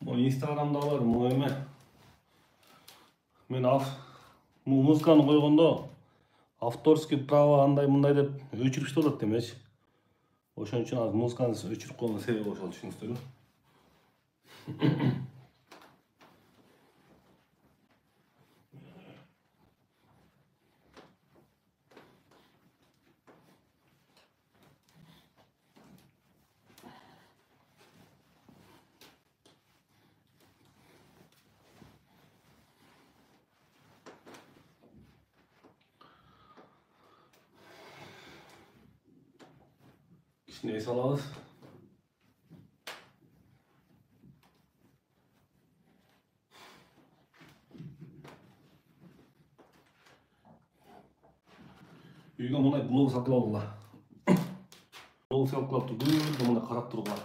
Instagram'da var mı? Men muzыканы койгондо авторский право андай мындай деп өчүрүштү болот демечи. Ошон үчүн азыр музыканы өчүрүп койгон себеби ошол түшүнүңүздөрбү? Кичине эс алабыз. Үйгө мындай блог сатып алгыла. Блог сатып алып күндө мындай карап тургула.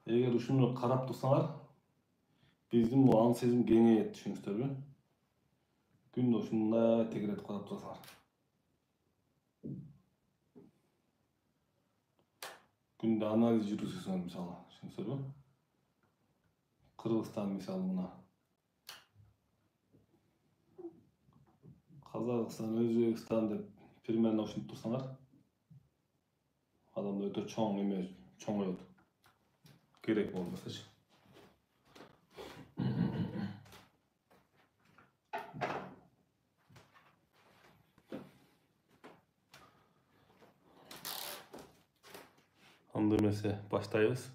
Эгер ушуну карап турсаңар, биздин бул аң сезим кеңейет, түшүнүңүздөрбү? Күндө ушундай тегерет карап турсаңар. Күндө анализ жүргүзөсүңөр мисалы, түшүнүңүздөрбү? Кыргызстан мисалы мына. Казакстан, Өзбекстан деп примерно ушинтип турсаңар, адамда өтө чоң эме чоңоет. Керек болмосочу. Анда эмесе баштайбыз.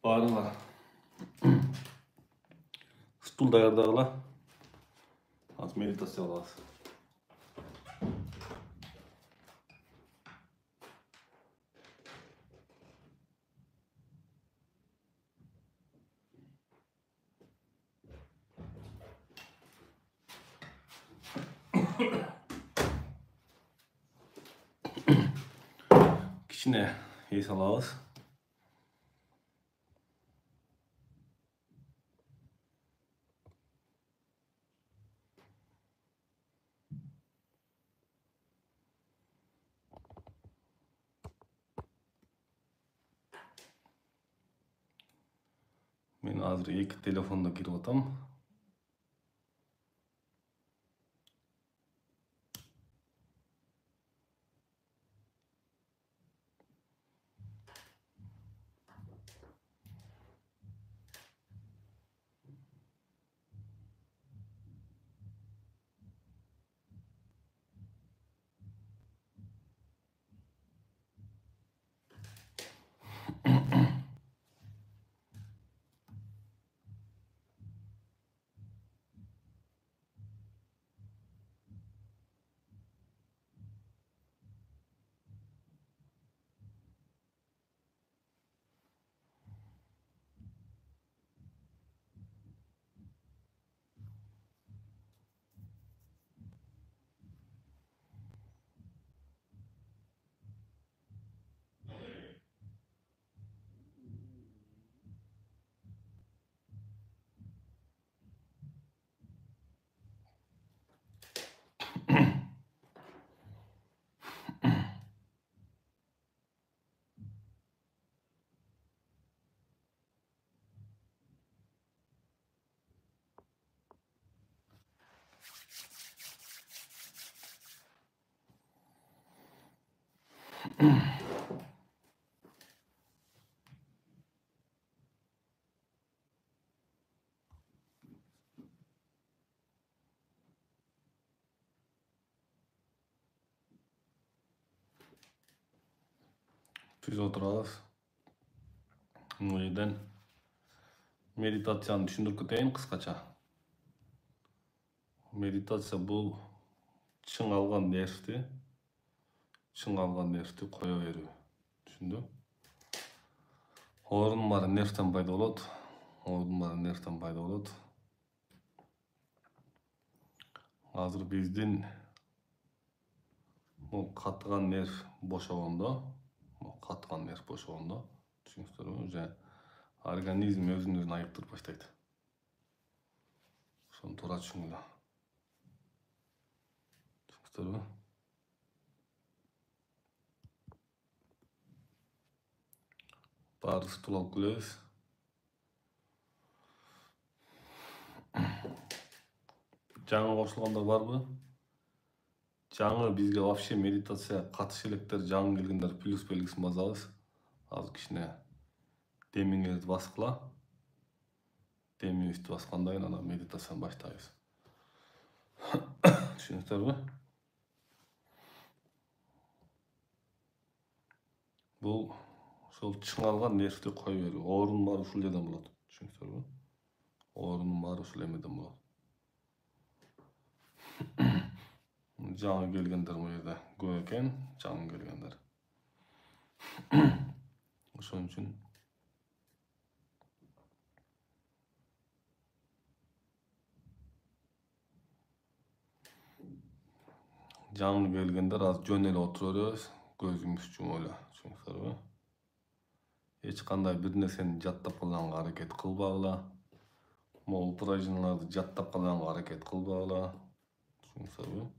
Barыңlar. Стул даярдагыла. Az meditasiya kılabız. Kichine es alabız. Men azыр iki telefonda kirip atam. Düz oturabız. Bu yerden meditasyаны düşündürüp keteyim kıskaça. Meditasiya bu çın algan nerfti koya berүү. Düşündü? Orun bari nerften payda bolot. Azыр биздин bu katıgan nerf boşagondo, düşünürsünüz mü? Organizm özünü ayıktırıp başlaydı. Şunu to'g'ri tushuninglar. Düşünürsünüz mü? Bari stul alıp kelebиz. Жаңы кошулгандар барбы? Жаңы бизге вообще медитация катыша электер, жаңы келгендер плюс белгисин басабыз. Азыр кичине демиңерди баскыла. Демиңизди баскандан кийин анан медитацияны баштайбыз. Түшүнүңүздөрбү? Бул ошол чыңалган нервди кое берүү. Оорунун баары ушул жерден болот. Түшүнүңүздөрбү? Оорунун баары ушул эмеден болот. Жаңы келгендер бул жерде көп экен, жаңы келгендер. Ошон үчүн жаңы келгендер аз жөн эле отура беребиз, көзүңүздү жумуп эле, түшүнүңүздөрбү? Эч кандай бир нерсени жаттап калганга аракет кылбагыла. Могу упражненияларды жаттап калганга аракет кылбагыла, түшүнүңүздөрбү?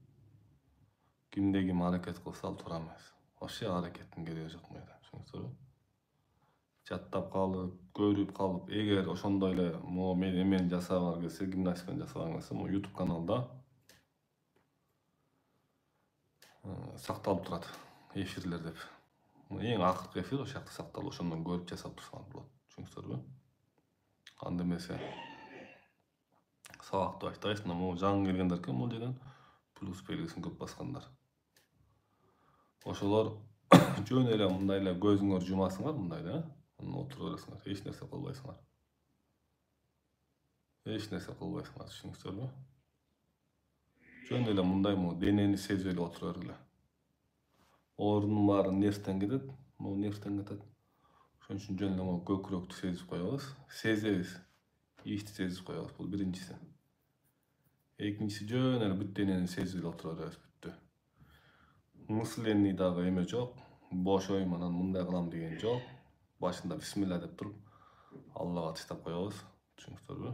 Кимде ким аракет кылса ал туура эмес. Вообще аракеттин кереги жок мында, түшүнүңүздөрбү? Жаттап калып, көрүп калып, эгер ошондой эле могу мен эмени жасагыңар келсе, гимнастиканы жасагыңар келсе, могу YouTube каналда сакталып турат эфирлер деп. Эң акыркы эфир ошол жакта сакталып, ошондон көрүп жасап турсаңар болот. Түшүнүңүздөрбү? Анда эмесе сабакты баштайбыз. Могу жаңы келгендер экен бул жерден плюс белгисин көп баскандар. Ошолор жөн эле мындай эле көзүңөр жумасыңар, мындай да. Oturaverasыңар. Эч нерсе кылбайсыңар. Эч нерсе кылбайсыңар, түшүнүңүздөрбү? Жөн эле мындай денени сезип эле отура бергиле. Оорунун баары нервтен кетет, могу нервтен кетет. Ошон үчүн жөн эле көкүрөктү сезип коебуз. Сезебиз. Ичти сезип коебуз. Бул биринчиси. Экинчиси жөн эле бүт денени сезип эле отура беребиз, бүттү. Мыслений дагы эме жок. Бошойм анан мындай кылам деген жок. Башында бисмилла деп туруп, Аллага таштап коебуз. Түшүнүңүздөрбү?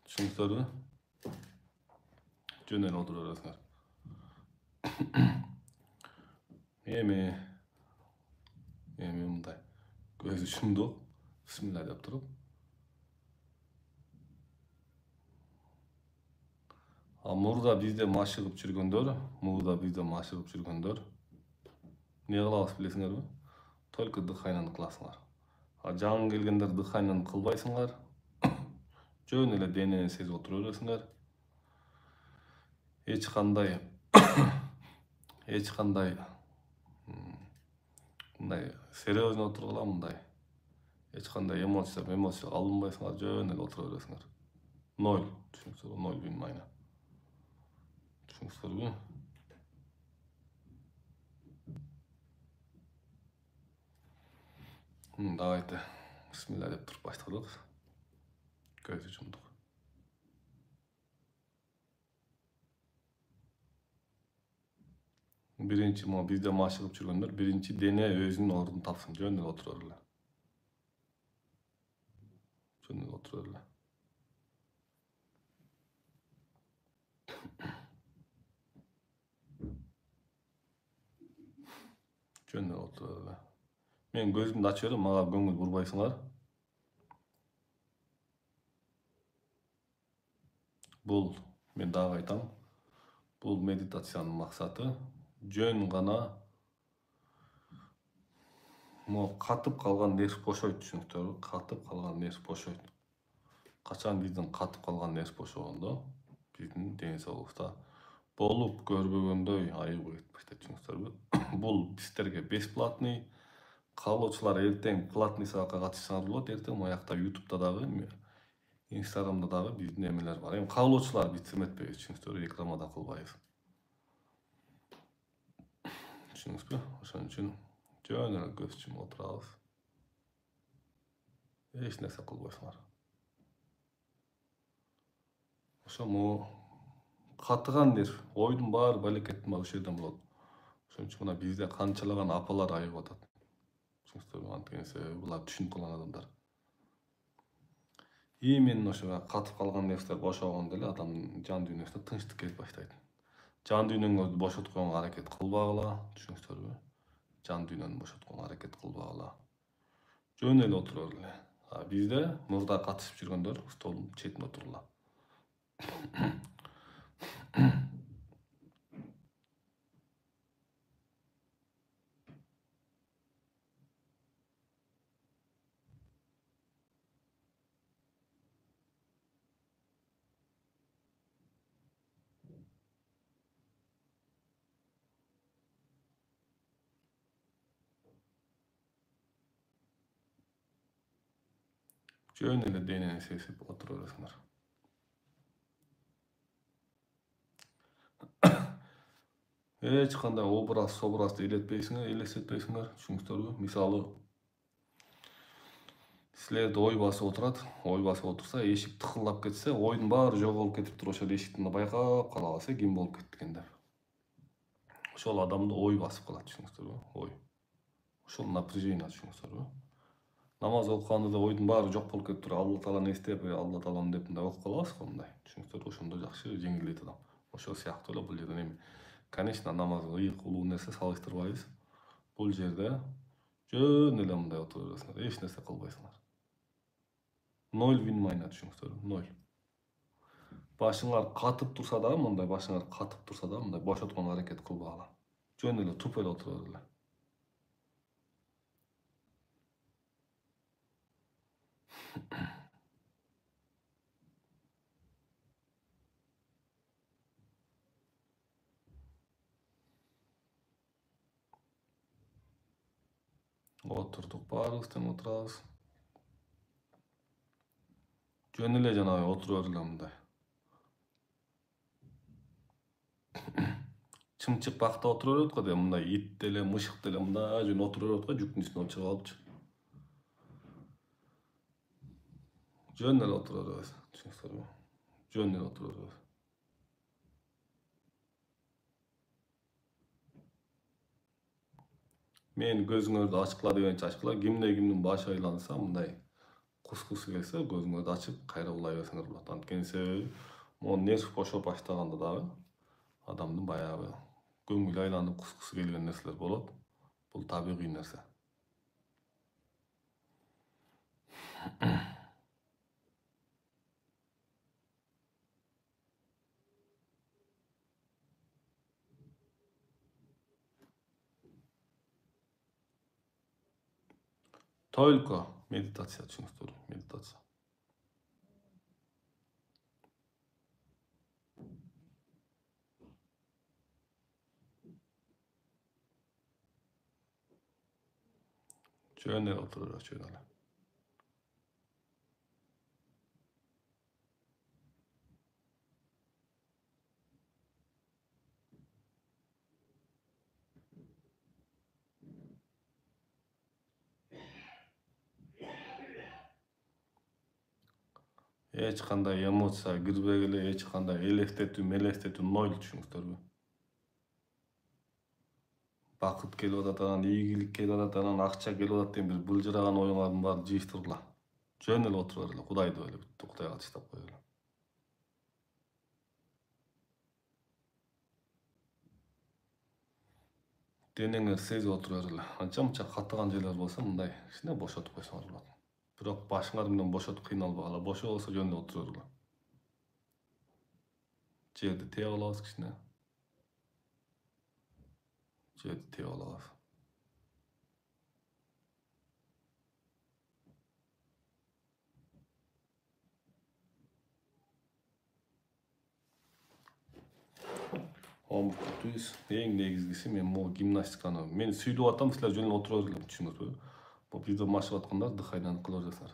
Түшүнүңүздөрбү? Жөн эле отура бересиңер. Эми мындай көзү жумдук, бисмилла деп туруп. Мурда бизде машыгып жүргөндөр эмне кылабыз билесиңерби? Только дыханияны кыласыңар. Жаңы келгендер дыханияны кылбайсыңар. Жөн эле денени сезип отура бересиңер. Эч кандай мындай серьезно отургула, мындай эч кандай эмоция алынбайсыңар, жөн эле отура бересиңер. 0, түшүнүңүздөрбү? 0 внимание. Түшүнүңүздөрбү? Давайте бисмилла деп туруп баштадык. Көзү жумдук. Биринчи бизде машыгып жүргөндөр биринчи дене өзүнүн ордун тапсын, жөн эле отура бергиле. Жөн эле отура бергиле. Жөн эле отура бергиле. Мен көзүмдү ачып берем, мага көңүл бурбайсыңар. Бул, мен дагы айтам, бул медитациянын максаты жөн гана катып калган нерв бошойт, түшүнүңүздөрбү? Катып калган нерв бошойт. Качан биздин катып калган нерв бошогондо, биздин ден соолугубузда болуп көрбөгөндөй айыгуу кетип баштайт, түшүнүңүздөрбү? Бул сиздерге бесплатный. Каалоочулар эртең платный сабакка катышсаңар болот. Эртең моякта YouTube'да дагы, Instagram'да дагы биздин эмелер бар. Эми каалоочулар биз эметпейбиз, түшүнүңүздөрбү? Рекламада кылбайбыз. Түшүндүңүзбү? Ошон үчүн жөн эле көз жумуп отурабыз. Эч нерсе кылбайсыңар. Ошо катыган нерв, ойдун баары, балекеттин баары ошол жерден болот. Ошон үчүн мына бизде канчалаган апалар айыгып атат. Түшүнүңүздөрбү? Анткени себеби булар түшүнүп калган адамдар. Именно ошо катып калган нервтер бошогондо эле адамдын жан дүйнөсүнө тынчтык келип баштайт. Жан дүйнөңөрдү бошотконго аракет кылбагыла, түшүнүңүздөрбү? Жан дүйнөнү бошотконго аракет кылбагыла. Жөн эле отура бергиле. Бизде мурда катышып жүргөндөр столдун четине отургула. Жөн эле денени сезип отура бересиңер. Эч кандай собразды элестетпейсиңер, түшүнүңүздөрбү? Мисалы, силерди ой басып отурат, ой басып отурса, эшик тыкылдап кетсе, ойдун баары жоголуп кетиптир, ошол эшикти байкап калабыз, ким болуп кеткен деп. Ошол адамды ой басып калат, түшүнүңүздөрбү? Ой. Ошол напряжение, түшүнүңүздөрбү? Намаз окуганда да ойдун баары жок болуп кетиптир. Алла Тааланы эстеп, Алла Таалам деп мындай окуп калабыз го, мындай. Түшүнүңүздөрбү? Ошондо жакшы жеңилдейт адам. Ошол сыяктуу эле бул жерден эми, конечно, намаз ыйык улуу нерсе, салыштырбайбыз. Бул жерде жөн эле мындай отура бересиңер, эч нерсе кылбайсыңар. 0 внимание, түшүнүңүздөрбү? 0. Башыңар катып турса дагы, мындай бошотконго аракет кылбагыла. Жөн эле туп эле отура бергиле. Oturduk, bаарыбыз тең отурабыз. Жөн эле жанагы отуруп эле мындай. Чымчык бакта отуруп берет го, деп мындай ит деле, мышык деле мындай жөн отуруп берет го, жүктүн үстүнө чыгып алыпчы. Жөн эле отуруп беребиз, түшүнүңүзбү? Жөн эле отуруп беребиз. Мен көзүңөрдү ачкыла дегенче ачкыла, кимдин башы айланса, мындай кускусу келсе, көзүңөрдү ачып, кайра улай берсеңер болот. Анткени себеби, могу нерв бошоп баштаганда дагы адамдын баягы көңүлү айланып кускусу келген нерселер болот. Бул табигый нерсе. Только медитация, түшүнүңүздүр, медитация. Жөн эле отуруп беребиз, жөн эле. Эч кандай эмоция кирбегиле, эч кандай элестетүү, ноль, түшүнүңүздөрбү? Бакыт келип атат, анан ийгилик келип атат, анан акча келип атат деген бир былжыраган оюңардын баарын жыйыштыргыла. Жөн эле отуруп бергиле, Кудайды эле бүттү, Кудайга таштап койгула. Денеңер сезип отуруп бергиле. Анча-мынча катыган жерлер болсо, мындай кичине бошотуп койсоңор болот. Бирок башыңар менен бошотуп кыйналбагыла, бошо болсо жөн эле отуруп бергиле. Жерди тээп алабыз кичине. Жерди тээп алабыз. Түз, эң негизгиси мен могу гимнастиканы, мен сүйлөп атам, силер жөн эле отуруп бергиле, түшүнүңүзбү? Бул видео машык аткандар дыханияны кыла бересиңер.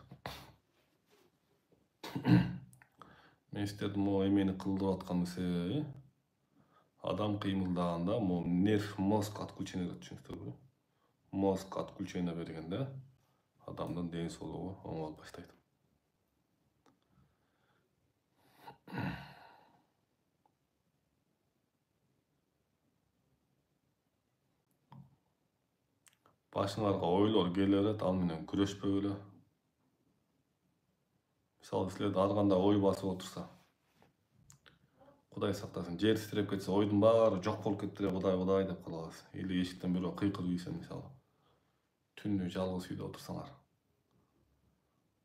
Мен силердин могу эмени кылдырып аткандын себеби, адам кыймылдаганда могу нерв, мозг отключение берет, түшүнүңүздөрбү? Мозг отключение бергенде адамдын ден соолугу оңоло баштайт. Башыңарга ойлор келе берет, ал менен күрөшпөгүлө. Мисалы силерди ар кандай ой басып отурса, Кудай сактасын, жер титиреп кетсе, ойдун баары жок болуп кетти эле, Кудай деп калабыз. Или эшиктен бирөө кыйкырып ийсе, мисалы. Түнү жалгыз үйдө отурсаңар,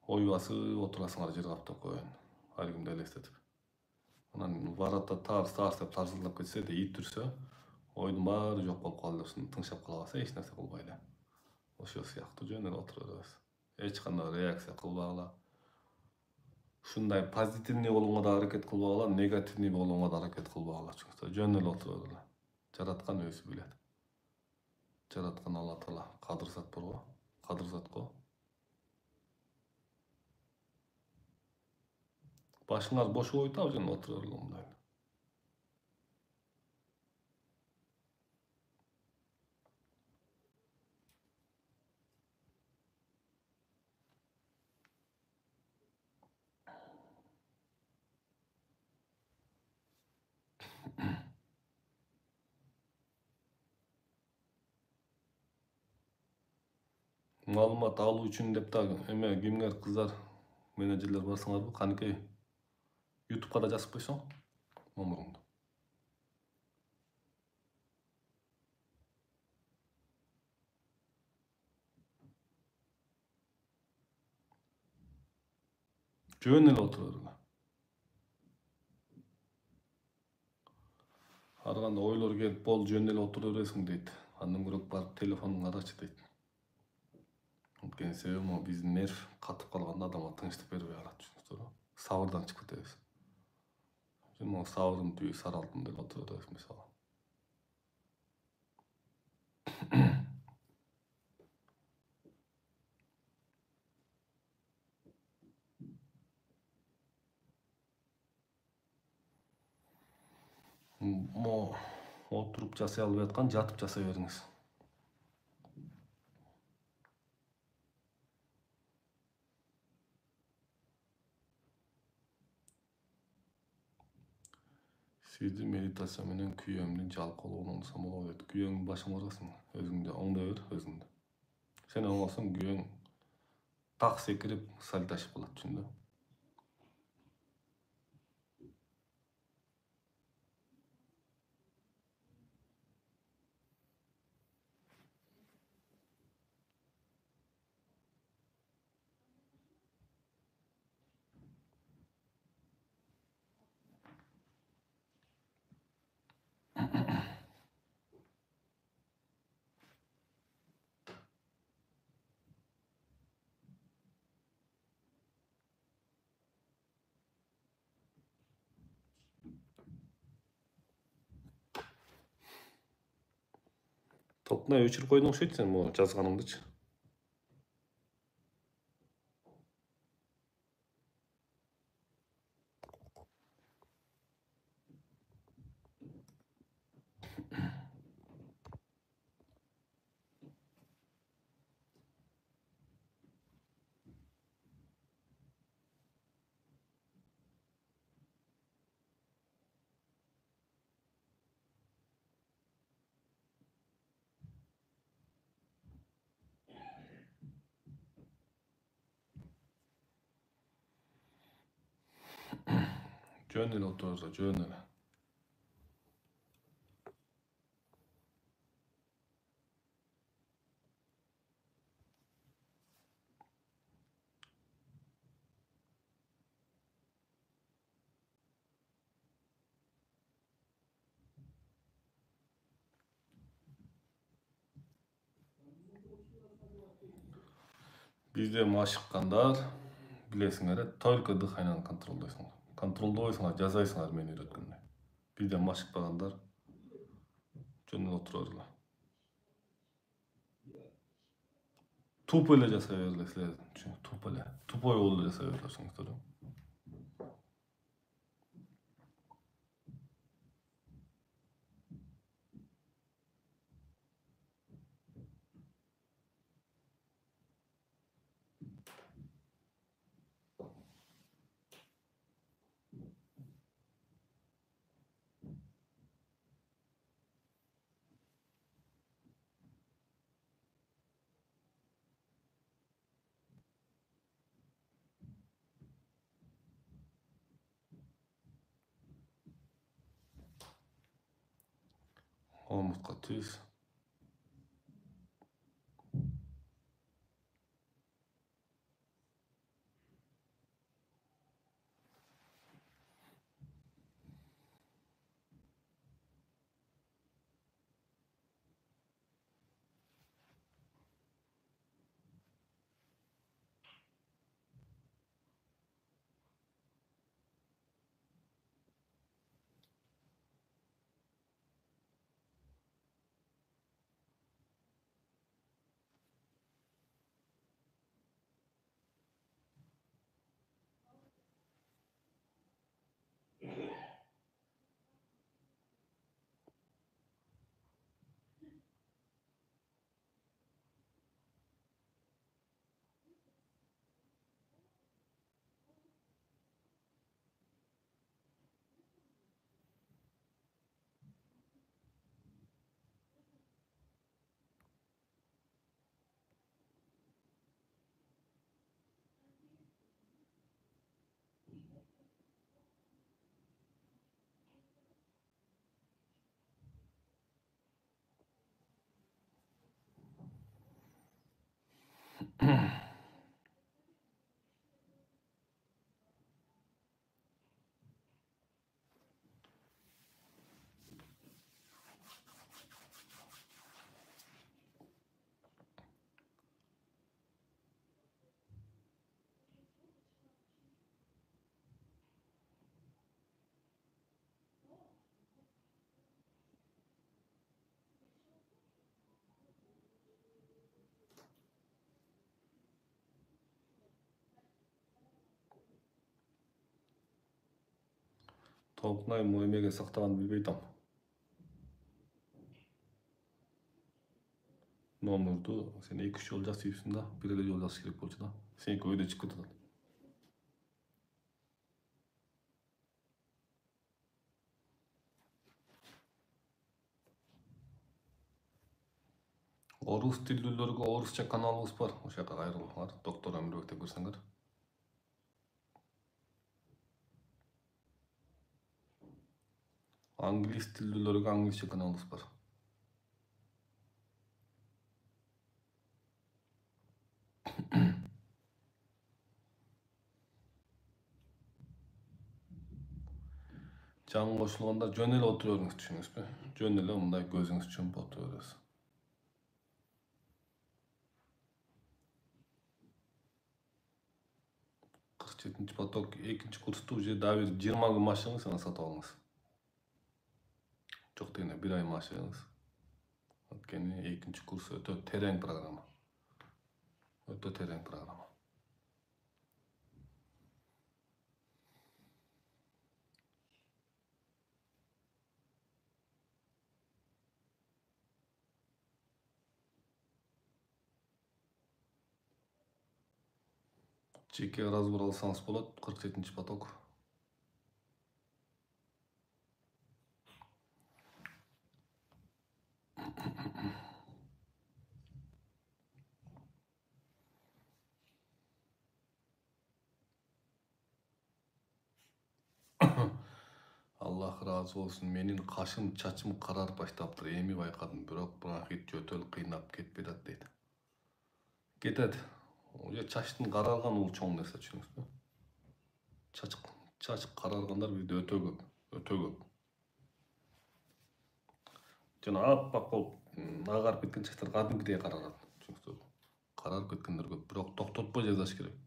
ой басып отурасыңар, жер каптап койгон. Ар кимди элестетип. Анан ворота тарс деп тарсылдап кетсе, ит үрсө, ойдун баары жок болуп калды деп тыңшап калабыз, эч нерсе кылбай эле. Ошол сыяктуу жөн эле отуруп беребиз. Эч кандай реакция кылбагыла. Ушундай позитивный болгонго да аракет кылбагыла, негативный болгонго да аракет кылбагыла. Жөн эле отуруп бергиле. Жараткан өзү билет. Жараткан Алла Таала кадырзат бар го, кадырзат го. Башыңар бош болуп атабы, жөн отуруп бергиле мындай. Маалымат алуу үчүн деп да эме кимдер кыздар, менеджерлер барсаңарбы, канекей YouTube'га да жазып койсоң номуруңду. Жөн эле отуруп бергиле. Ар кандай ойлор келип, бол жөн эле отуруп бересиң дейт. Андан көрөк барып телефонуңду карачы дейт. Анткени себеби могу биздин нерв катып калганда адамга тынчтык бербей калат, түшүнүңүздөрбү? Сабырдан чыгып кетебиз. Могу сабырдын түбү сары алтын деп отуруп беребиз, мисалы. Oturup жасай албай аткан жатып жасай бериңиz. Сизди медитация менен күйөөмдүн жалкоолугун оңдосом болобу дейт. Күйөөңдүн башың ооругасың, өзүңдү оңдой бер, өзүңдү. Сен оңдосоң күйөөң так секирип, сальташып калат, түшүндү? Толкунай өчүрүп койдуң окшойт сен могу жазганыңдычы. Жөн эле отура бер, жөн эле. Бизде машыккандар билесиңер, только дыханияны контролдойсуңар. Контролдобойсуңар, жасайсыңар мени үйрөткөндөй. Бизде машыкпагандар жөн эле отура бергиле. Тупо эле жасай бергиле силер, тупо эле. Тупой болуп эле жасай бергиле. Омуртка түз. Толкунай эмеге сактаганды билбей атам. Номерду сен 2-3 жол жасайсың да, бир эле жол жасаш керек болчу да. Сеники өйдө чыгып кетет. Орус тилдүүлөргө орусча каналыбыз бар. Ошол жака кайрылыңар. Доктор Амирбек деп көрсөңөр. Англис тилдүүлөргө англисче каналыбыз бар. Жаңы кошулганда жөн эле отура бериңиз, түшүнүңүзбү? Жөн эле мындай көзүңүз чумуп отура бересиз. Жетинчи поток экинчи курсту уже дагы бир 20 күн машыгыңыз, аны сатып алыңыз. Жок дегенде 1 ай машыгыңыз. Анткени экинчи курс өтө терең программа. Өтө терең программа. Жеке разбор алсаңыз болот, 47-чи поток. Аллах разы болсун. Менин кашым, чачым карарып баштаптыр. Эми байкадым, бирок бронхит жөтөл кыйнап кетпей атат дейт. Кетет. Уже чачтын карарганы бул чоң нерсе, түшүнүңүзбү? Чач караргандар бизде өтө көп, өтө көп. Жана аппак болуп, агарып кеткен чачтар кадимкидей карарат, түшүнүңүзбү? Карарып кеткендер көп, бирок токтотпой жасаш керек.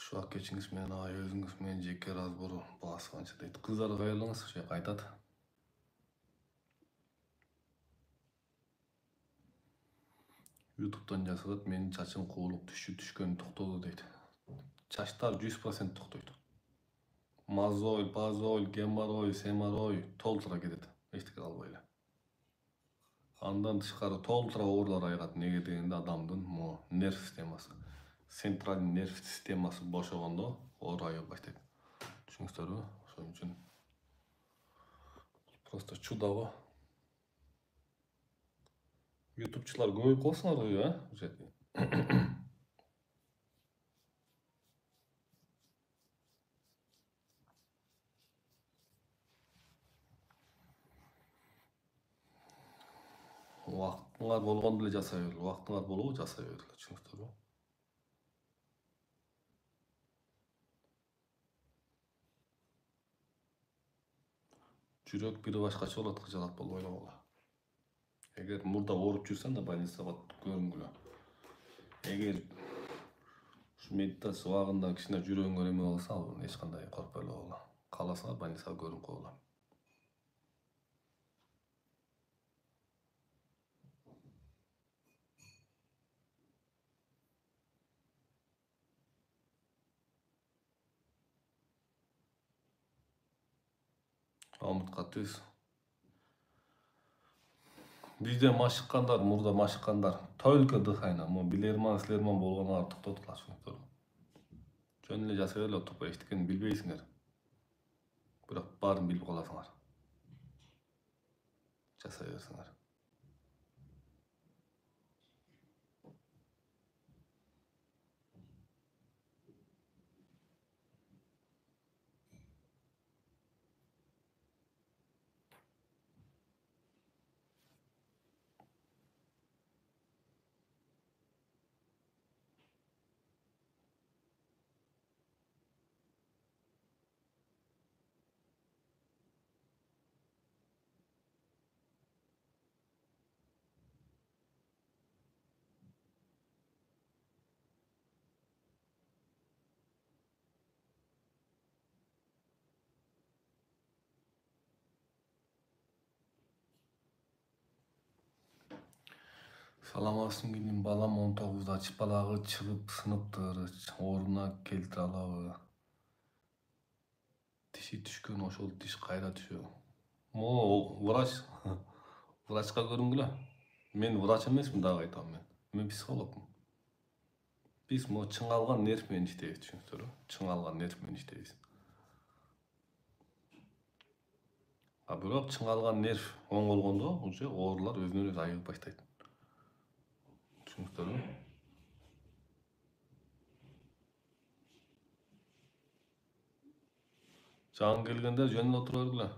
Ушул акечиңиз менен өзүңүз менен жеке разбор басканча дейт. Кыздарды кайрылыңыз, ошо айтат. YouTube'дан жасалат, менин чачым куулук түшкөнү токтоду дейт. Чачтар 100% токтойт. Мозоль, пазоль, геморрой, семорой толтура кетет. Эчтеке калбай эле. Андан тышкары толтура оорулар айыгат. Неге дегенде адамдын нерв системасы, центральный нерв системасы бошогондо оору айыга баштайт. Түшүнүңүздөрбү? Ошон үчүн просто чудо го. YouTube'чылар көбөйүп калсыңар го, а? Убактыңар болгондо эле жасай бергиле. Убактыңар болобу, жасай бергиле, түшүнүңүздөрбү? Жүрөк бири башкача болот, кыжалат болуп ойногола. Эгер мурда ооруп жүрсөң да больницага көрүнгүлө. Эгер ушу медитация убагында кичине жүрөгүңөр эме болсо, ал эч кандай коркпой эле койгула. Кааласаңар больницага көрүнүп койгула. Омуртка түз. Бизде машыккандар, мурда машыккандар, только дыхание, билерман, силерман болгондор токтотула, түшүнүңүздөрбү? Жөн эле жасай бергиле, отурбай, эчтекени билбейсиңер. Бирок баарын билип каласыңар. Жасай берсиңер. Саламатсың келин балам 19 ачпалagы чыгып сыныптыр ордуна келтире алабы? Тиши түшкөн ошол тиш кайра түшөбү? Врач. Врачка көрүнгүлө. Мен врач эмесмин, дагы айтам мен. Мен психологмун. Биз чыңалган нерв менен иштейбиз, түшүнүңүздөрбү? Чыңалган нерв менен иштейбиз. Бирок чыңалган нерв оң болгондо уже оорулар өзүнөн өзү айыгып баштайт. Түшүнүңүздөрбү? Жаңы келгендер жөн эле отура бергиле.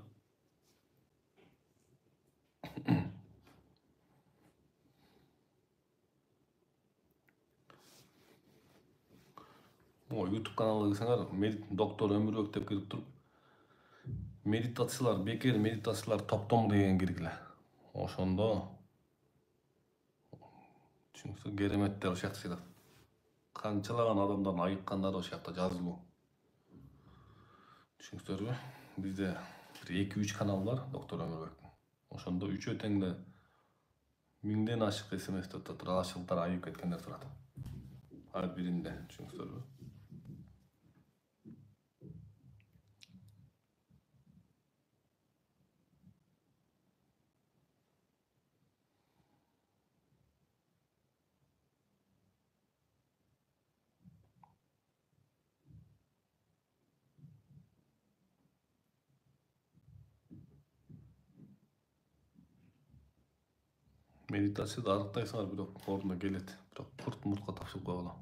YouTube каналына кирсеңер, доктор Өмүрбек деп кирип туруп, медитациялар, бекер медитациялар топтому деген киргиле. Ошондо түшүнүңүздөр, кереметтер ошол жакта жатат. Канчалаган адамдардын айыккандары ошол жакта жазылуу. Түшүнүңүздөрбү? Бизде 2-3 канал бар доктор Өмүрбектин. Ошондо үчөө тең эле 1000ден ашык SMS турат, ачылыктар айып кеткендер турат. Ар биринде, түшүнүңүздөрбү? Медитацияда арыктайсыңар, бирок ордуна келет. Бирок курт муртка тапшырып койгула.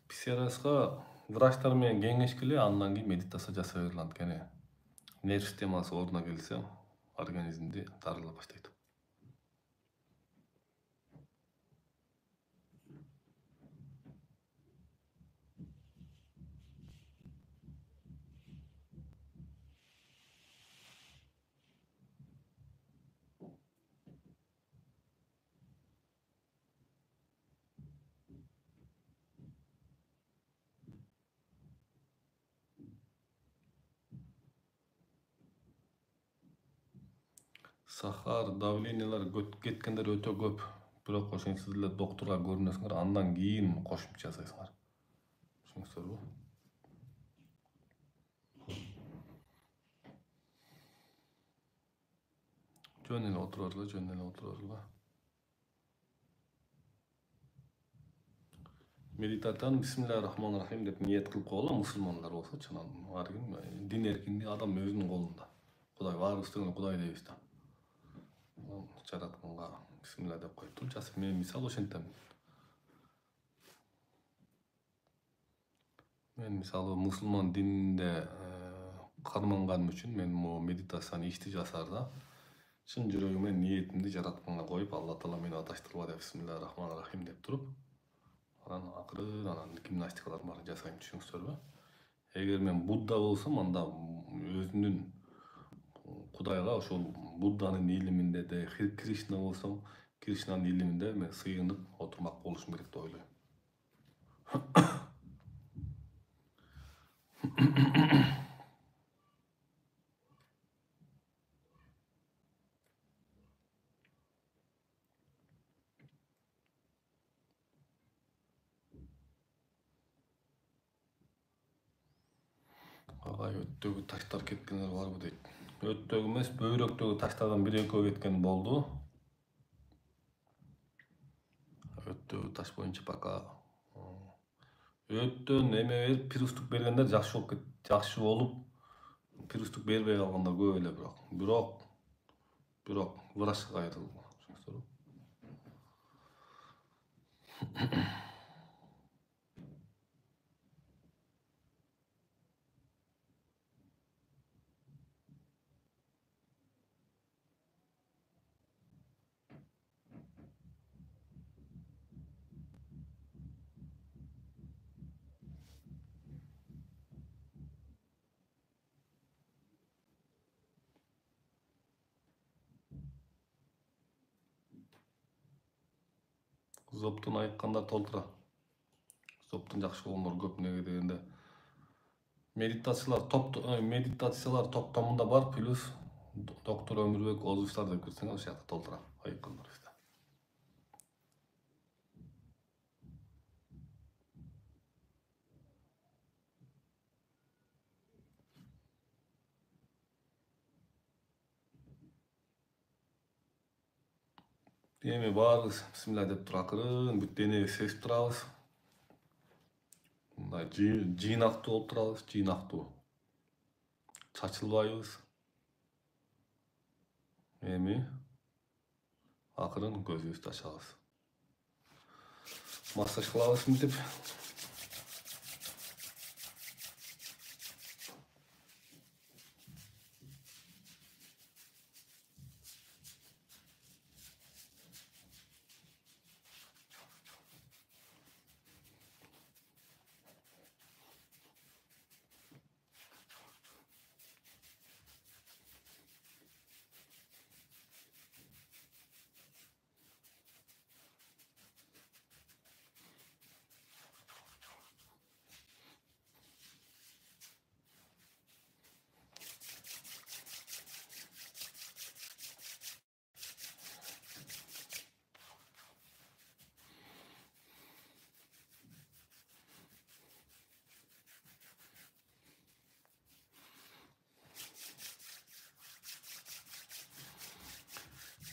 PCRS'га врачтар менен кеңешкиле, андан кийин медитация жасай бергиле, анткени нерв системасы ордуна келсе, организмди дарылап баштайт. Сахар, давлениялар кеткендер өтө көп. Бирок ошентип эле доктурга көрүнөсүңөр, андан кийин кошумча жасайсыңар. Түшүнүңүздөрбү? Жөн эле отура бергиле. Медитацияны бисмиллахир-рахманир-рахим деп ниет кылып койгула, мусулмандар болсо, чынан ар ким дин эркиндиги адам өзүнүн колунда. Кудай баарыбыз тең Кудай дейбиз да. Жаратканга бисмилла деп коюп туруп жасайт. Мен мисалы ошентем. Мен мисалы мусулман дининде карманганым үчүн мен медитацияны ишти жасаарда чын жүрөгүмөн ниетимди жаратканга коюп, Алла Таала мени адаштырба деп бисмиллахир-рахманир-рахим деп туруп, анан акырын гимнастикалардын баарын жасайм, түшүнүңүздөрбү? Эгер мен Будда болсом, анда өзүнүн Кудайга, ошол Будданын илиминде де, Кришна болсом, Кришнанын илиминде мен сыйынып отурмак болушум керек деп ойлойм. Агай, өттөгү таштар кеткендер барбы дейт. Өттөгү эмес, бөйрөктөгү таштардан 1-2 кеткен болду. Өттөгү таш боюнча пока өттөн эме берип, пирустук бергендер жакшы болуп, пирустук бербей калгандар көп эле, бирок врачка кайрылгыла. Зоптун айыккандар толтура. Зоптун жакшы болгондор көп, неге дегенде meditatsiyalar toplamında var plus Doktor Ömürbek Ozuşlar dep girsеңер ошол жакта толтурам. Айкылдар işte. Эми баарыбыз бисмилла деп туруп акырын бүт денеге сезип турабыз. Мындай жыйнактуу болуп турабыз, жыйнактуу. Чачылбайбыз. Эми акырын көзүбүздү ачабыз. Массаж кылабыз мынтип.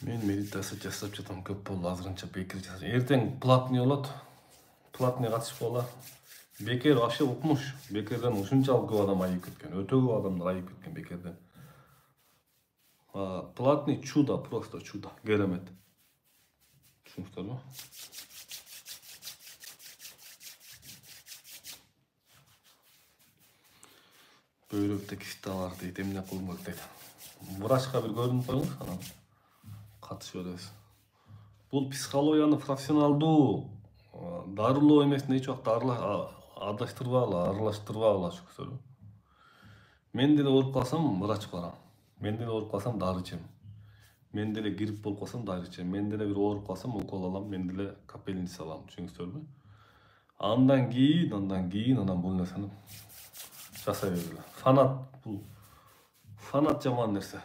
Мен медитация жасап жатам, көп болду, азырынча бекер жасап. Эртең платный болот. Платный катышып болот. Бекер вообще укмуш. Бекерден ушунчалык көп адам айып кеткен. Өтө көп адамдар айып кеткен бекерден. Платный чудо, просто чудо, керемет. Түшүнүңүздөрбү? Бөйрөктө кисте бар дейт, эмне кылым керек дейт. Врачка бир көрүнүп коюңуз, анан катышып беребиз. Бул психологияны профессионалдуу дарылоо эмес, эч убакта адаштырбагыла, аралаштырбагыла түшүнүңүздөрбү? Мен деле ооруп калсам, врачка барам. Мен деле ооруп калсам, дары ичем. Мен деле грипп болуп калсам, дары ичем. Мен деле бир ооруп калсам, укол алам, мен деле капельница алам, түшүнүңүздөрбү? Андан кийин анан бул нерсени жасай бергиле. Фанат жаман нерсе.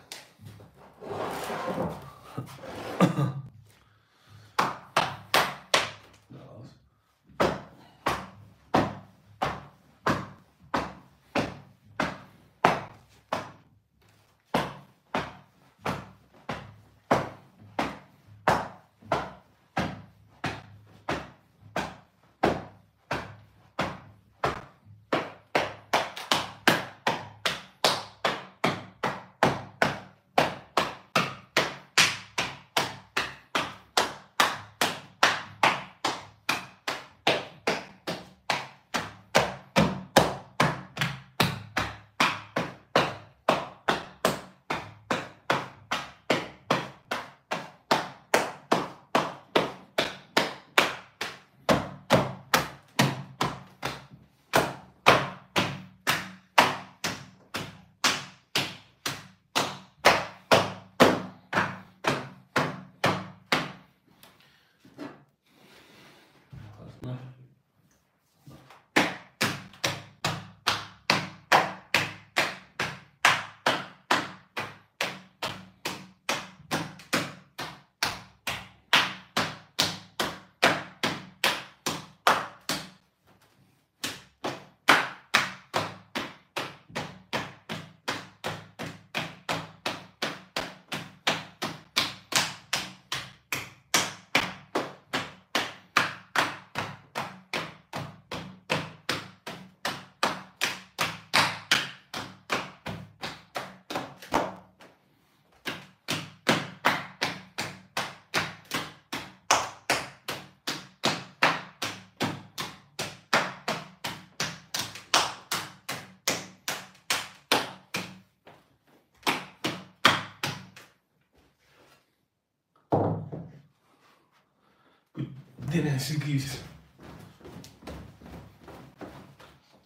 Денени силкейбиз.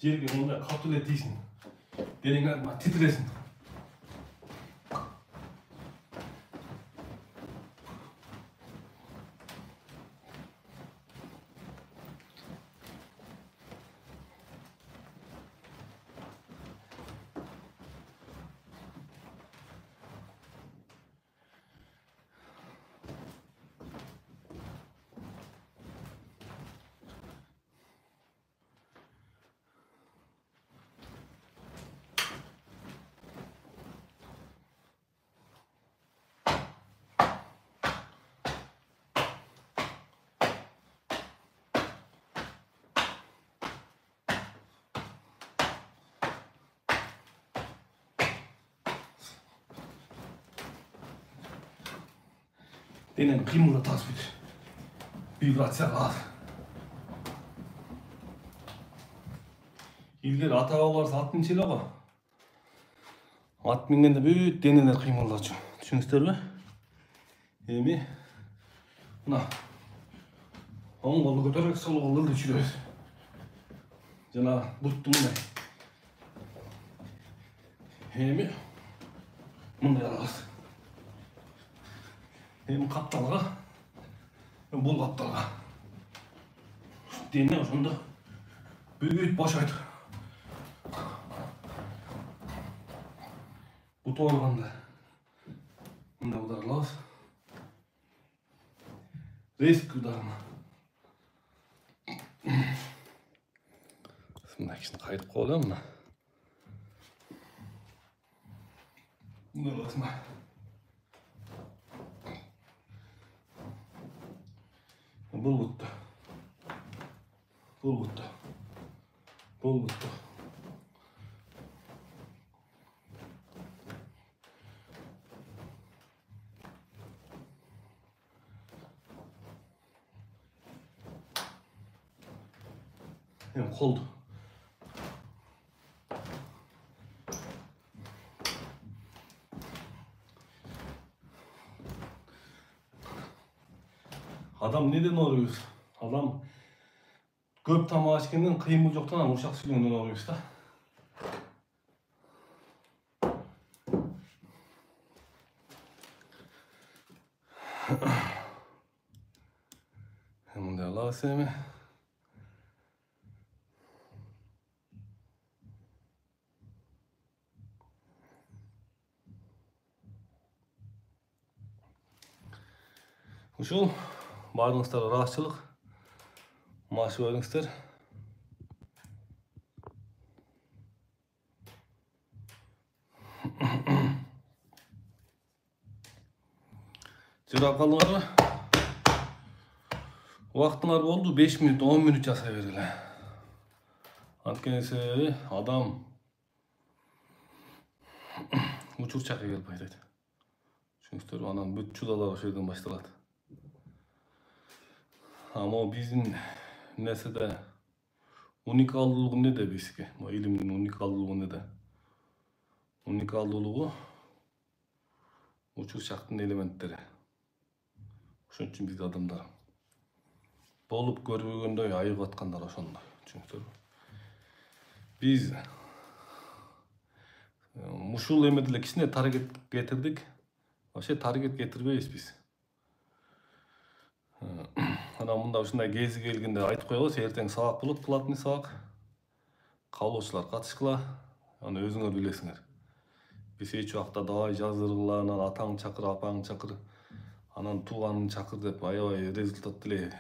Жерге мындай катуу эле тийсин. Денең титиресин. Deneni kıymıldatası bir vibratsiya var. İlgari ata-babalar at minчеле го. At mingende бүт денелер кыймылдачу. Түшүнүңүздөрбү? Эми мына оң колду көтөрөк, сол колду ылдый жана бутту мындай. Эми мындай алабыз. Эми капталга, бул капталга. Дене ошондо бүт бошойт. Буту алганда мындай удар алабыз. Резкий ударына. Мына кишини кайтып коелу мына. Мындай аласың ба? Бул буту. Бул буту. Бул буту. Koldu. Adam neden ağrıyor? Adam köp tamağı içkenden kıymıl yoktan ama uşak sülüğünden ağrıyor da. Hemen de Allah'a sevme. Ушул баарыңыздарга ыраазычылык, maaşı бериңиздер. Жырап калдыңарбы? Убактыңар болду 5 минут, 10 минут жасай бергиле. Анткени адам учур чакы келип айтат. Түшүнүңүздөрбү? Анан бүт чудалар ошол жерден башталат. Ama bizim nesede unikallılığı ne de bizge? Bu ilimin unikallılığı ne de? Unikallılığı uçuş şaktın elementleri. Şunun için biz adamlar bolup görбөгөндөй ayıp atkandar oşondoy. Çünkü biz muşul emedile kişine target getirdik. O şey target getirbeyiz biz. Ana mында ушундай кези келгенде айтып коебуз, эртең сабак болот, платный сабак. Каалоочулар катышкыла, аны өзүңөр билесиңер. Биз эч убакта давай жаздыргыла, анан атаң чакыр, апаң чакыр, анан тууганың чакыр деп аябай результат деле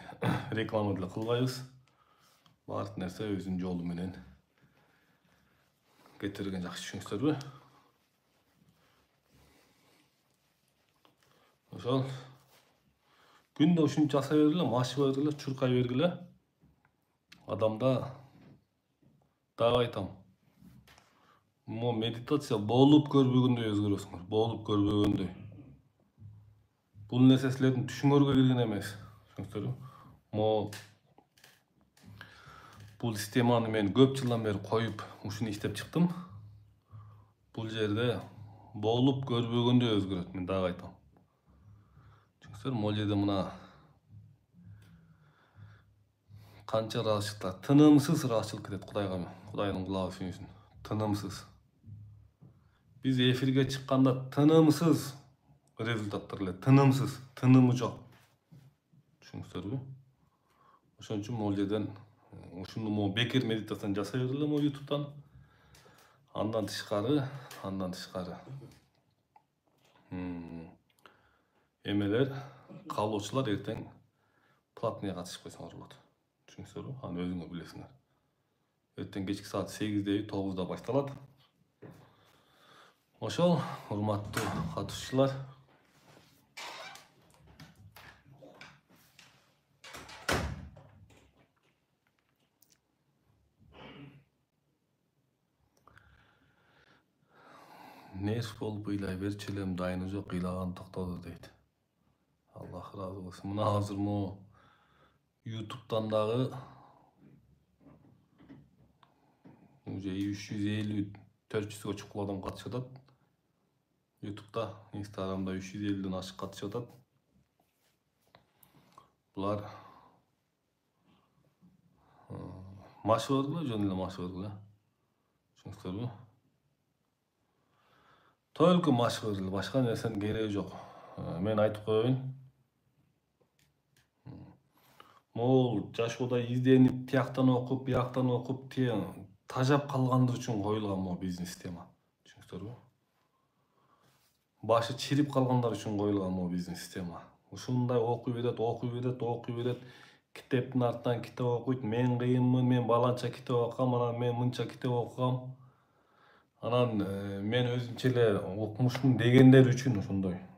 реклама деле кылбайбыз. Баардык нерсе өзүнүн жолу менен кетирген жакшы, түшүнүңүздөрбү? Ошол күндө ушинтип жасай бергиле, машып бергиле, чуркай бергиле. Адамда дагы айтам. Мо медитация болуп көрбөгөндөй өзгөрөсүңөр, болуп көрбөгөндөй. Бул нерсе силердин түшүңөргө кирген эмес. Түшүнүңүздөрбү? Мо бул системаны мен көп жылдан бери коюп, ушуну иштеп чыктым. Бул жерде болуп көрбөгөндөй өзгөрөт, мен дагы айтам. Мол жерде мына канча ыраазычылыктар, тынымсыз ыраазычылык кетет Кудайга, Кудайдын кулагы сүйүнсүн. Тынымсыз. Биз эфирге чыкканда тынымсыз результаттар эле, тынымсыз, тынымы жок. Түшүнүңүздөрбү? Ошон үчүн могул жерден ушуну бекер медитацияны жасай бергиле мо YouTube'дан. Андан тышкары эмелер, каалоочулар эртең платныйга катышып койсоңор болот. Түшүнүңүздөрбү? Аны өзүңөр билесиңер. Эртең кечки саат 8'de 9'da башталат. Ошол, урматтуу катышуучулар. Нерв болуп ыйлай берчү элем, дайыны жок, ыйлаган токтоду дейт. Allah razı olsun. Mına hazır mı? YouTube'dan dağı 350-400'e çıkıp adam katışadat. YouTube'da, Instagram'da 350'den aşık katışadat. Bular maşhurlar, jönüyle maşhurlar. Çünkü bu. Tölkü maşhurlar, başka nersen gereği yok. Men aytıp koyayım. Мол жашоодо изденип тияктан окуп бияктан окуп тажап калгандар үчүн коюлган могу бизнес тема. Түшүнүңүздөрбү? Башы чирип калгандар үчүн коюлган могу бизнес тема. Ушундай окуй берет. Китептин артынан китеп окуйт. Мен кыйынмын, мен баланча китеп окугам, анан мен мынча китеп окугам. Анан мен өзүнчө эле окумушмун дегендер үчүн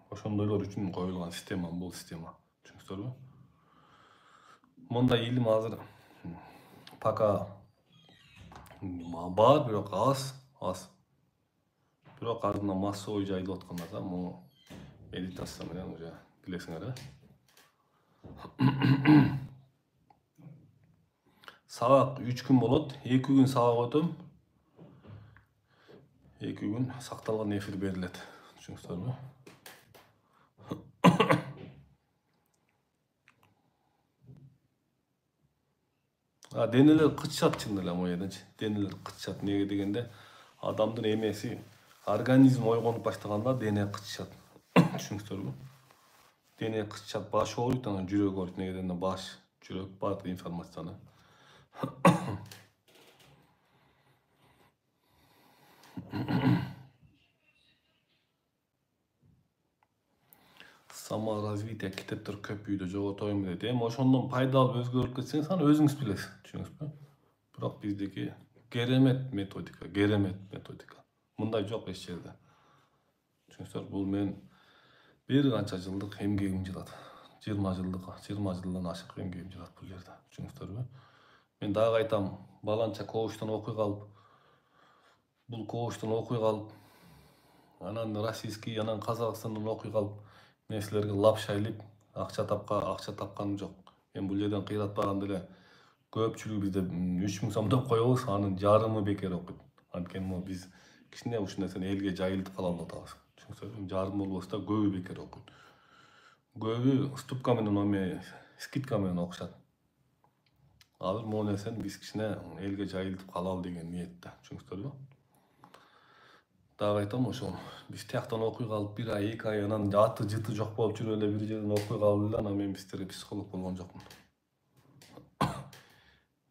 ошондойлор үчүн коюлган система бул система. Түшүнүңүздөрбү? Мындай илим азыр пока бар, бирок аз. Бирок ардынан массовый жайылып атканда да могу медитация менен уже билесиңер, Сабак 3 күн болот. 2 күн сабак өтөм. 2 күн сакталган эфир берилет. Түшүнүңүздөрбү? Денелер кычышат чын эле могу жерденчи. Денелер кычышат. Неге дегенде адамдын эмеси, организм ойгонуп баштаганда дене кычышат. Түшүнүңүздөрбү? Дене кычышат, баш ооруйт, анан жүрөк ооруйт. Неге дегенде баш, жүрөк баардык информацияны. Саморазвитие китептер көп үйдө жоготойм дейт. Эми ошондон пайда алып өзгөрүп кетсеңиз, аны өзүңүз билесиз. Түшүнүңүзбү? Бирок биздики керемет методика. Мындай жок эч жерде. Түшүнүңүздөр, бул мен бир канча жылдык эмгегим жатат. 20 жылдан ашык эмгегим жатат бул жерде. Түшүнүңүздөрбү? Мен дагы айтам, баланча коучтан окуй калып, бул коучтан окуй калып, анан российский, анан Казакстандан окуй калып, нерселерге лапша илип, акча тапканым жок. Мен бул жерден кыйратпаганда эле көпчүлүгү бизде 3000 сом деп коебуз, анын жарымы бекер окуйт. Анткени биз кичине ушул нерсени элге жайылтып кала албатабыз. Түшүнүңүздөрбү? Жарым болбосо да көбү бекер окуйт. Көбү ступка менен скидка менен окушат. Азыр могу нерсени биз кичине элге жайылтып калалы деген ниетте. Түшүнүңүздөрбү? Дагы айтам, ошол биз тияктан окуй калып 1 ай, 2 ай, анан аты жыты жок болуп жүрүп эле бир жерден окуй калып эле, анан мен бизге психолог болгон жокмун.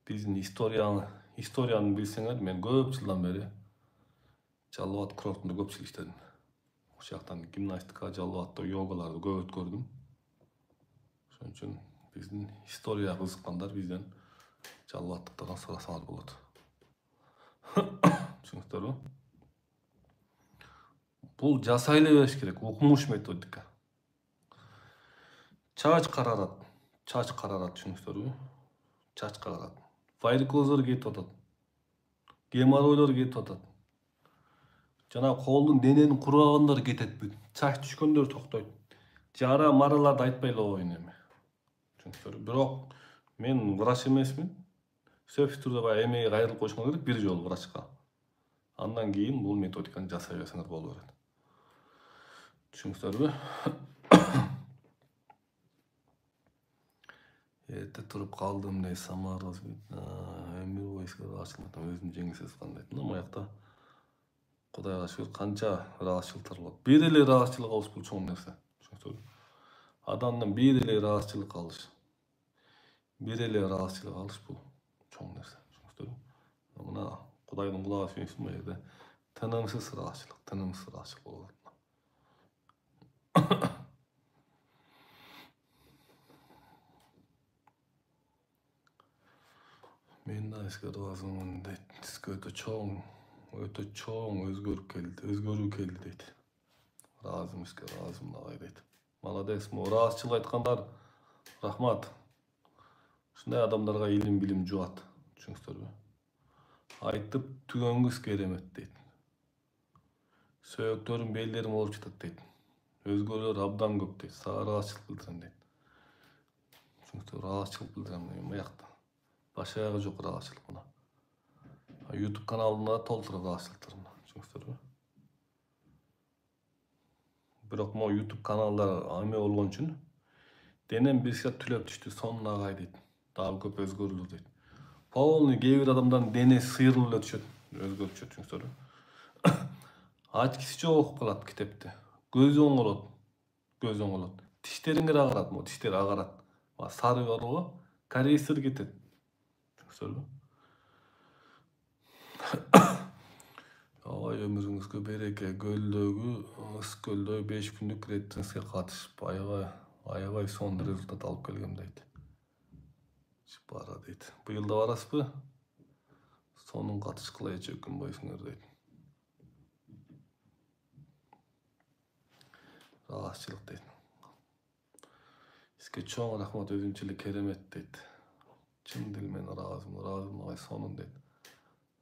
Биздин историяны билсеңер, мен көп жылдан бери Жалал Абад курортунда көп жыл иштедим. Ошол жактан гимнастика, Жалал Абадда йогаларды көп өткөрдүм. Ошон үчүн биздин историяга кызыккандар бизден Жалал Абадтыктардан сурасаңар болот. Түшүнүңүздөрбү? Бул жасай эле бериш керек, окумуш методика. Чач карарат, түшүнүңүздөрбү? Чач карарат. Варикоздор кетип атат. Геморройлор кетип атат. Жана колдун дененин курабандар кетет бүт. Чач түшкөндөр токтойт. Жара мараларды айтпай эле коеюн эми. Түшүнүңүздөрбү? Бирок мен врач эмесмин. Сөзсүз түрдө баягы эмеге кайрылып коюшуңар керек бир жолу врачка. Андан кийин бул методиканы жасай берсеңер боло берет. Түшүнүңүздөрбү? Эрте туруп калдым дейт, саморазвитие, эмир бойсуз ачылматам, өзүм жеңилсиз кандайт. Мына жакта Кудайга шүгүр канча ыраазычылыктар болот. Бир эле ыраазычылык алыш бул чоң нерсе. Түшүнүңүздөрбү? Адамдан бир эле ыраазычылык алыш. Бул чоң нерсе. Түшүнүңүздөрбү? Мына Кудайдын кулагы сүйүнсүн, бул жерде тынымсыз ыраазычылык болот. Мен да эске ыраазымын дейт. Сизге өтө чоң өзгөрүү келди дейт. Ыраазым агай дейт. Молодец, ыраазычылык айткандар рахмат. Ушундай адамдарга илим билим жугат. Түшүнүңүздөрбү? Айтып түгөнгүс керемет дейт. Сөөктөрүм, белдерим ооруп жатат дейт. Özgörler abdan köp deyt. Sağa rahatçılık bildirem deyt. Çünkü rahatçılık bildirem deyim ayakta. Baş ayağı yok rahatçılık buna. YouTube kanalında tolturup rahatçılıktırım. Çünkü biroq mo YouTube kanalları ame olgon üçün denem bir saat tülep düştü sonuna agay deyt. Daha köp özgörülür deyt. Polny kebir adamdan dene sıyırılıp düşöt. Özgörüp düşöt çünkü Açkisiçe okup kalat kitepti. Gözü oňolat. Göz oňolat. Tişleriňe agarat mo, tişleri agarat. Sarı var o, kareysir getet. Söyle. Agay ömürüňizge bereke, göldögü, ıskölдөй 5 günlük rettiňizge gatyşyp aýagay sonda rezultat alyp kelgem deyt. Bara deyt. Bu ýylda barasy sonun gatyşykla çökün boýsuňar deyt. Rahatçılık deyt. Sizge çoğun rahmat özümçilik keremet deyt. Çın dilmen razım ay sonun deyt.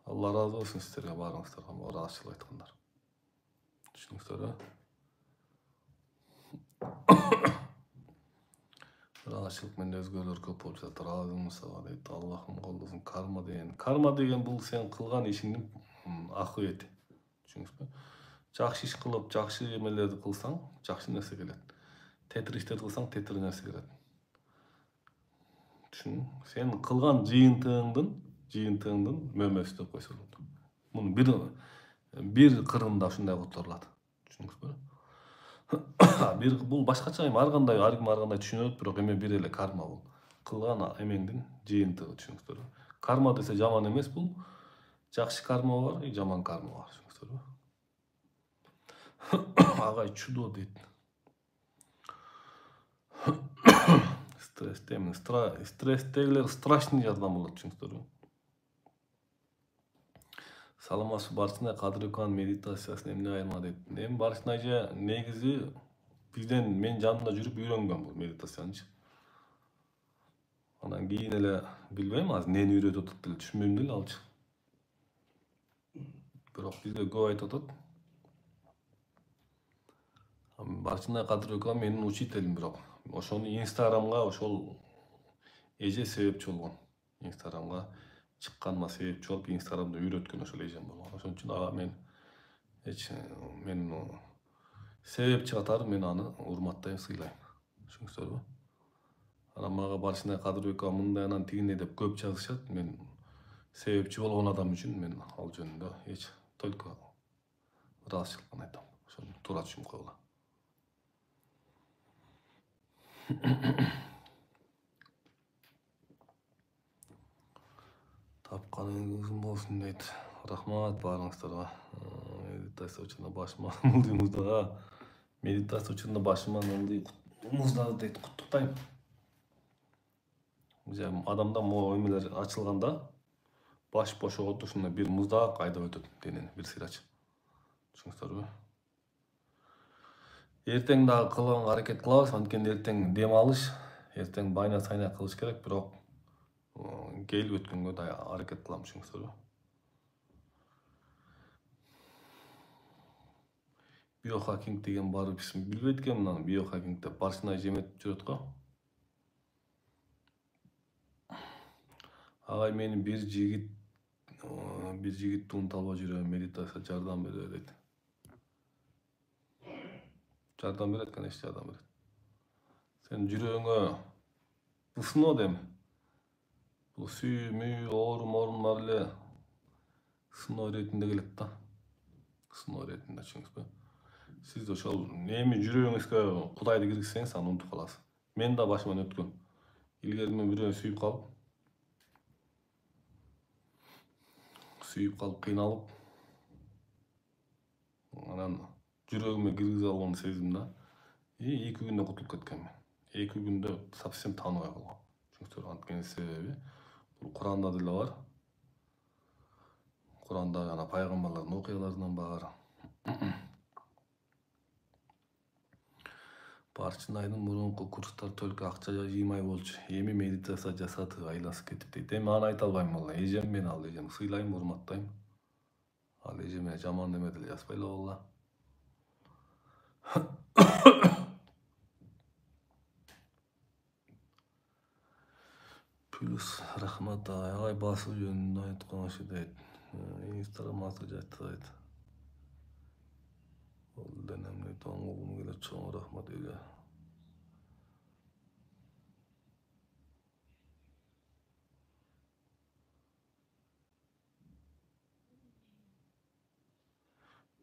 Allah razı olsun sizlerge barıňyzlarga o rahatçılık aytganlar. Düşünüňizler ha? Rahatçılık mende özgörler köp bolup жатыр. Razımyň saga deyt. Allah'ım gollasın karma degen. Karma degen bul sen kılgan işiňiň akıbeti. Düşünüňizmi? Jakşı iş kılıp, jakşı emelerdi kılsaň, jakşı nerse gelet. Tetir işler kılsaň, tetir nerse gelet. Düşün, sen kılgan jyýyntygyňdan mömesi dep goýsa bolat. Muny bir kırında şunday gotorulady. Düşünüňizmi? Bul başkaça har kim düşünöt, biroq eme bir ele karma bul. Kılgan emeňdin jyýyntygy düşünüňizmi? Karma dese jaman emes bul. Jakşı karma var, jaman karma var. Düşünüňizmi? Agay çudo deyt. Stres demin. Stressdegiler страшный жардам болот çünkü. Salamasy barçyna Kadyrökan meditasiýasyny emne aýyrma deyt. Em barçynaja negizi bizden men janynda jürüp öýrengen bu meditasiýany. Anan keyin ele bilbeyim az neni öýretip otup dil düşünmem dil alçy. Biroq bizde köp aýtyp otat. Barçyna Kadyrökan meniň учителим biroq. Oşonu Instagramga oşol eje sebepçi bolgon. Instagramga çıkkanma sebepçi bolup Instagramda öýretken oşol ejem bolgon. Oşon üçin aga men sebepçi katary men any urmatdaýym, sylaýym. Düşünüňizmi? Ana maga barçyna Kadyrökan mындай anan tigine dep köp жазышат. Men sebepçi bolgon adam üçin men al jönünde hiç только rahatçylyk aýtam. Oşonu toora düşünüp koýgula. Tapkanyňyz uzun bolsun deyt. Rahmat barıňyzlarga. Meditasiýa üçin başyma mıldymyzda. Meditasiýa üçin başyma mıldymyzda deyt. Kutluktayım. Adamda mo emeler açılganda baş boş otuşunda bir mızdak ayda ötüp deneni bir sıraç. Düşünüňizmi? Erteň dagı kılgan hareket kılabыз, antkeni erteň dem alış, erteň bayna sayna kılış gerek, biroq gelip ötkөнгө da hareket kılam, düşünüňizmi? Biohacking degen barıp ismi bilbetken mınan biohacking dep barçyna jemetip jüröt go. Agay meni bir jigit tuntaba jüröm, meditasiýa jardam berýär deyt. Jardam beretken eş jardam beret. Sen jüröňe ısınot emi. Bu süý, müý, orunlar ile ısınoo retinde gelet da. Isınoo retinde düşünüňizmi? Siz oşol nemi jüröňizge Hudaýdy girgizseňiz аны unutup kalasy. Men da başymdan ötken. İlgeri men biröň süýüp kalıp kıynalıp anan jürögüme girgize algan sezimde 2 günde kutulup ketken men. 2 günde sapsem tanybay kalgam. Çünkü antkeni sebebi bu Kur'anda dile var. Kur'anda yana paýgambarlaryň okuyalarynyň bar. Barçynaýdyn murunky kurslar tölke akça jyýmay bolчу. Emi meditasiýa jasaty aýlasyp ketip deyt. Emi any aýta albaým valla. Ejem men al ejem sylaýym, urmatdaýym. Al ejeme jaman demedil jaspaýla valla. Plus rahmat ay basуу жөнүндө айткан ошо дейт. Instagram азыр жатат. Ол денемди тоңгулум келет, чоң рахмат эле.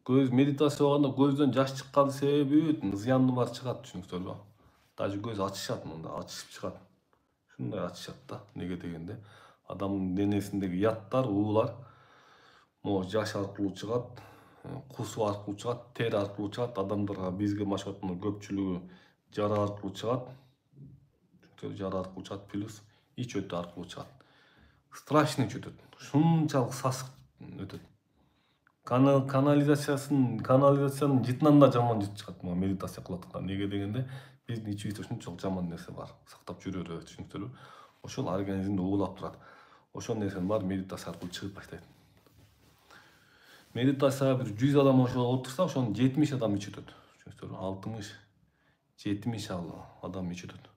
Көз медитация кылганда көздөн жаш чыккан себеби зыяны бар чыгат, түшүнүңүздөрбү? Даже көз ачышат, мында ачышып чыгат. Шундай ачышат да. Неге дегенде адамдын денесиндеги яттар, уулар могу жаш аркылуу чыгат, кусуу аркылуу чыгат, тери аркылуу чыгат. Адамдарга бизге машыктын көпчүлүгү жара аркылуу чыгат. Жара аркылуу чыгат, плюс ич өтү аркылуу чыгат. Страшный өтөт. Шунчалык сасык өтөт. Канализациянын жытынан да жаман жыт чыгат медитация кылгандыктан. Неге дегенде биздин ичибизде ушунчалык жаман нерсе бар, сактап жүрөбүз, түшүнүңүздөрбү? Ошол организмди уулап турат. Ошол нерсенин баары медитация аркылуу чыгып баштайт. Медитацияга бир 100 адам ошол отурса, ошонун 70 адам ич өтөт. Түшүнүңүздөрбү? 60-70 адам ич өтөт.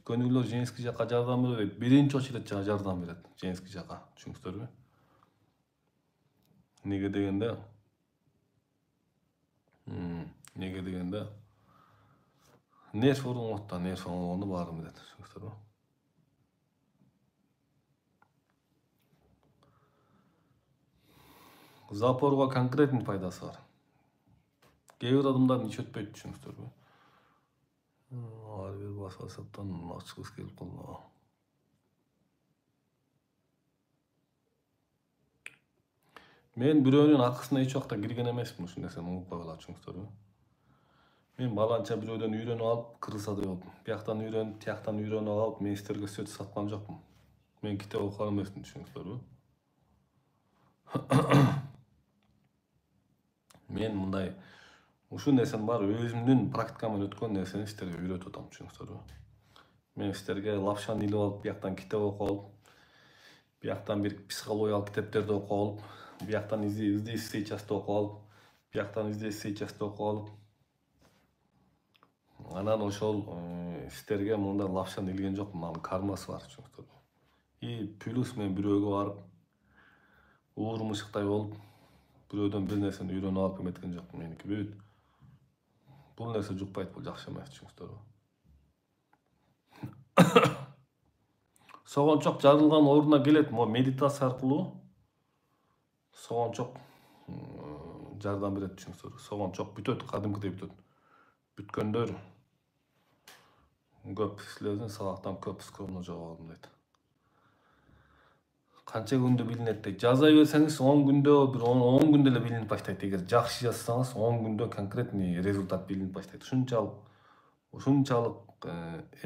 Көнүгүүлөр женский жакка жардам берет, биринчи очередь жардам берет женский жакка, түшүнүңүздөрбү? Неге дегенде нерв оруңот да, нерв оруңону баары берет, түшүнүңүздөрбү? Запорго конкретный пайдасы бар. Кээ бир адамдардын ич өтпөйт, түшүнүңүздөрбү? Ар бир WhatsApp'тан ачкыбыз келип калды. Мен бирөөнүн акысына эч убакта кирген эмесмин, ушул нерсени унутпай калат, түшүнүңүздөрбү? Мен баланча бирөөдөн үйрөнүп алып, кыргызда болуп, бияктан үйрөнүп, тияктан үйрөнүп алып, мен силерге сөт саткан жокмун. Мен китеп окуган эмесмин, түшүнүңүздөрбү? Мен мындай ушул нерсенин баары өзүмдүн практикаман өткөн нерсени силерге үйрөтүп атам, түшүнүңүздөрбү? Мен силерге лапшаны илип алып, бияктан китеп окуп алып, бияктан бир психологиялык китептерди окуп алып, бияктан издейсиз части окуп алып, бияктан издейсиз части окуп алып, анан ошол силерге мындай лапшаны илген жокмун, анын кармасы бар, түшүнүңүздөрбү? И плюс мен бирөөгө барып, уурмушуктай болуп, бирөөдөн бир нерсени үйрөнүп алып эметкен жокмун, меники бүт. Бул нерсе жукпайт, бул жакшы эмес, түшүнүңүздөрбү? Согончок жарылган ордуна келет, медитация аркылуу согончок жардам берет, түшүнүңүздөрбү? Согончок бүтөт, кадимкидей бүтөт. Бүткөндөр көп силердин сабактан көп скромно жооп алдым дейт. Канча күндө билинет дейт. Жаза берсеңиз 10 күндө, бир 10 күндө эле билинип баштайт. Эгер жакшы жазсаңыз 10 күндө конкретный результат билинип баштайт. Ушунчалык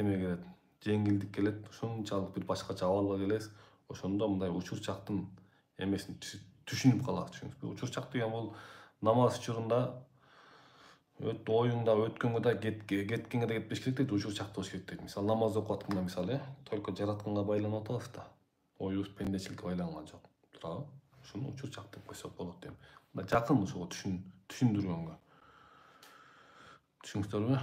эме келет, жеңилдик келет, ушунчалык бир башкача абалга келесиз. Ошондо мындай учурчактын эмесин түшүнүп каласыз, түшүнүңүзбү? Учурчак деген бул намаз учурунда оюңда өткөнгө да кеткенге да кетпеш керек дейт, учурчакты болуш керек дейт. Мисалы намаз окуп атканда мисалы, только жаратканга байланып атабыз да. Оюбуз пендечиликке байланган жок. Туурабы? Ушуну учурчак деп койсок болот дейм. Мындай жакын ошого түшүндүргөнгө. Түшүнүңүздөрбү?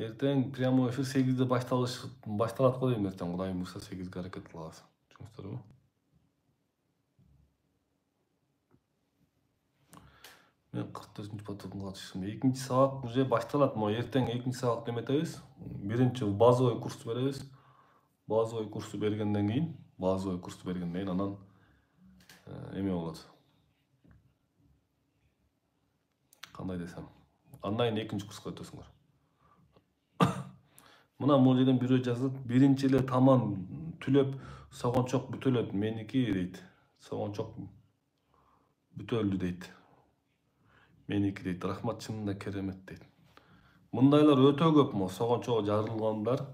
Эртең прямой эфир 8'de башталат го дейм эртең. Кудайым буйрса 8'ге аракет кылабыз. Түшүнүңүздөрбү? Мен 44-cü потокунга катышым. 2-ci сабак уже башталат. Эртең 2-ci сабакты эметебиз. Биринчи базовый курсту беребиз. Базовый курсту бергенден кийин, анан эме болот. Кандай десем, андан кийин 2-ci курска өтөсүңөр. Мына бул жерден бирөө жазат, биринчи эле таман түлөп, согончок бүтөлөт. Меники дейт. Согончок бүтөлдү дейт. Меники дейт. Рахмат, чынында керемет дейт. Мындайлар өтө көп, согончогу жарылгандар,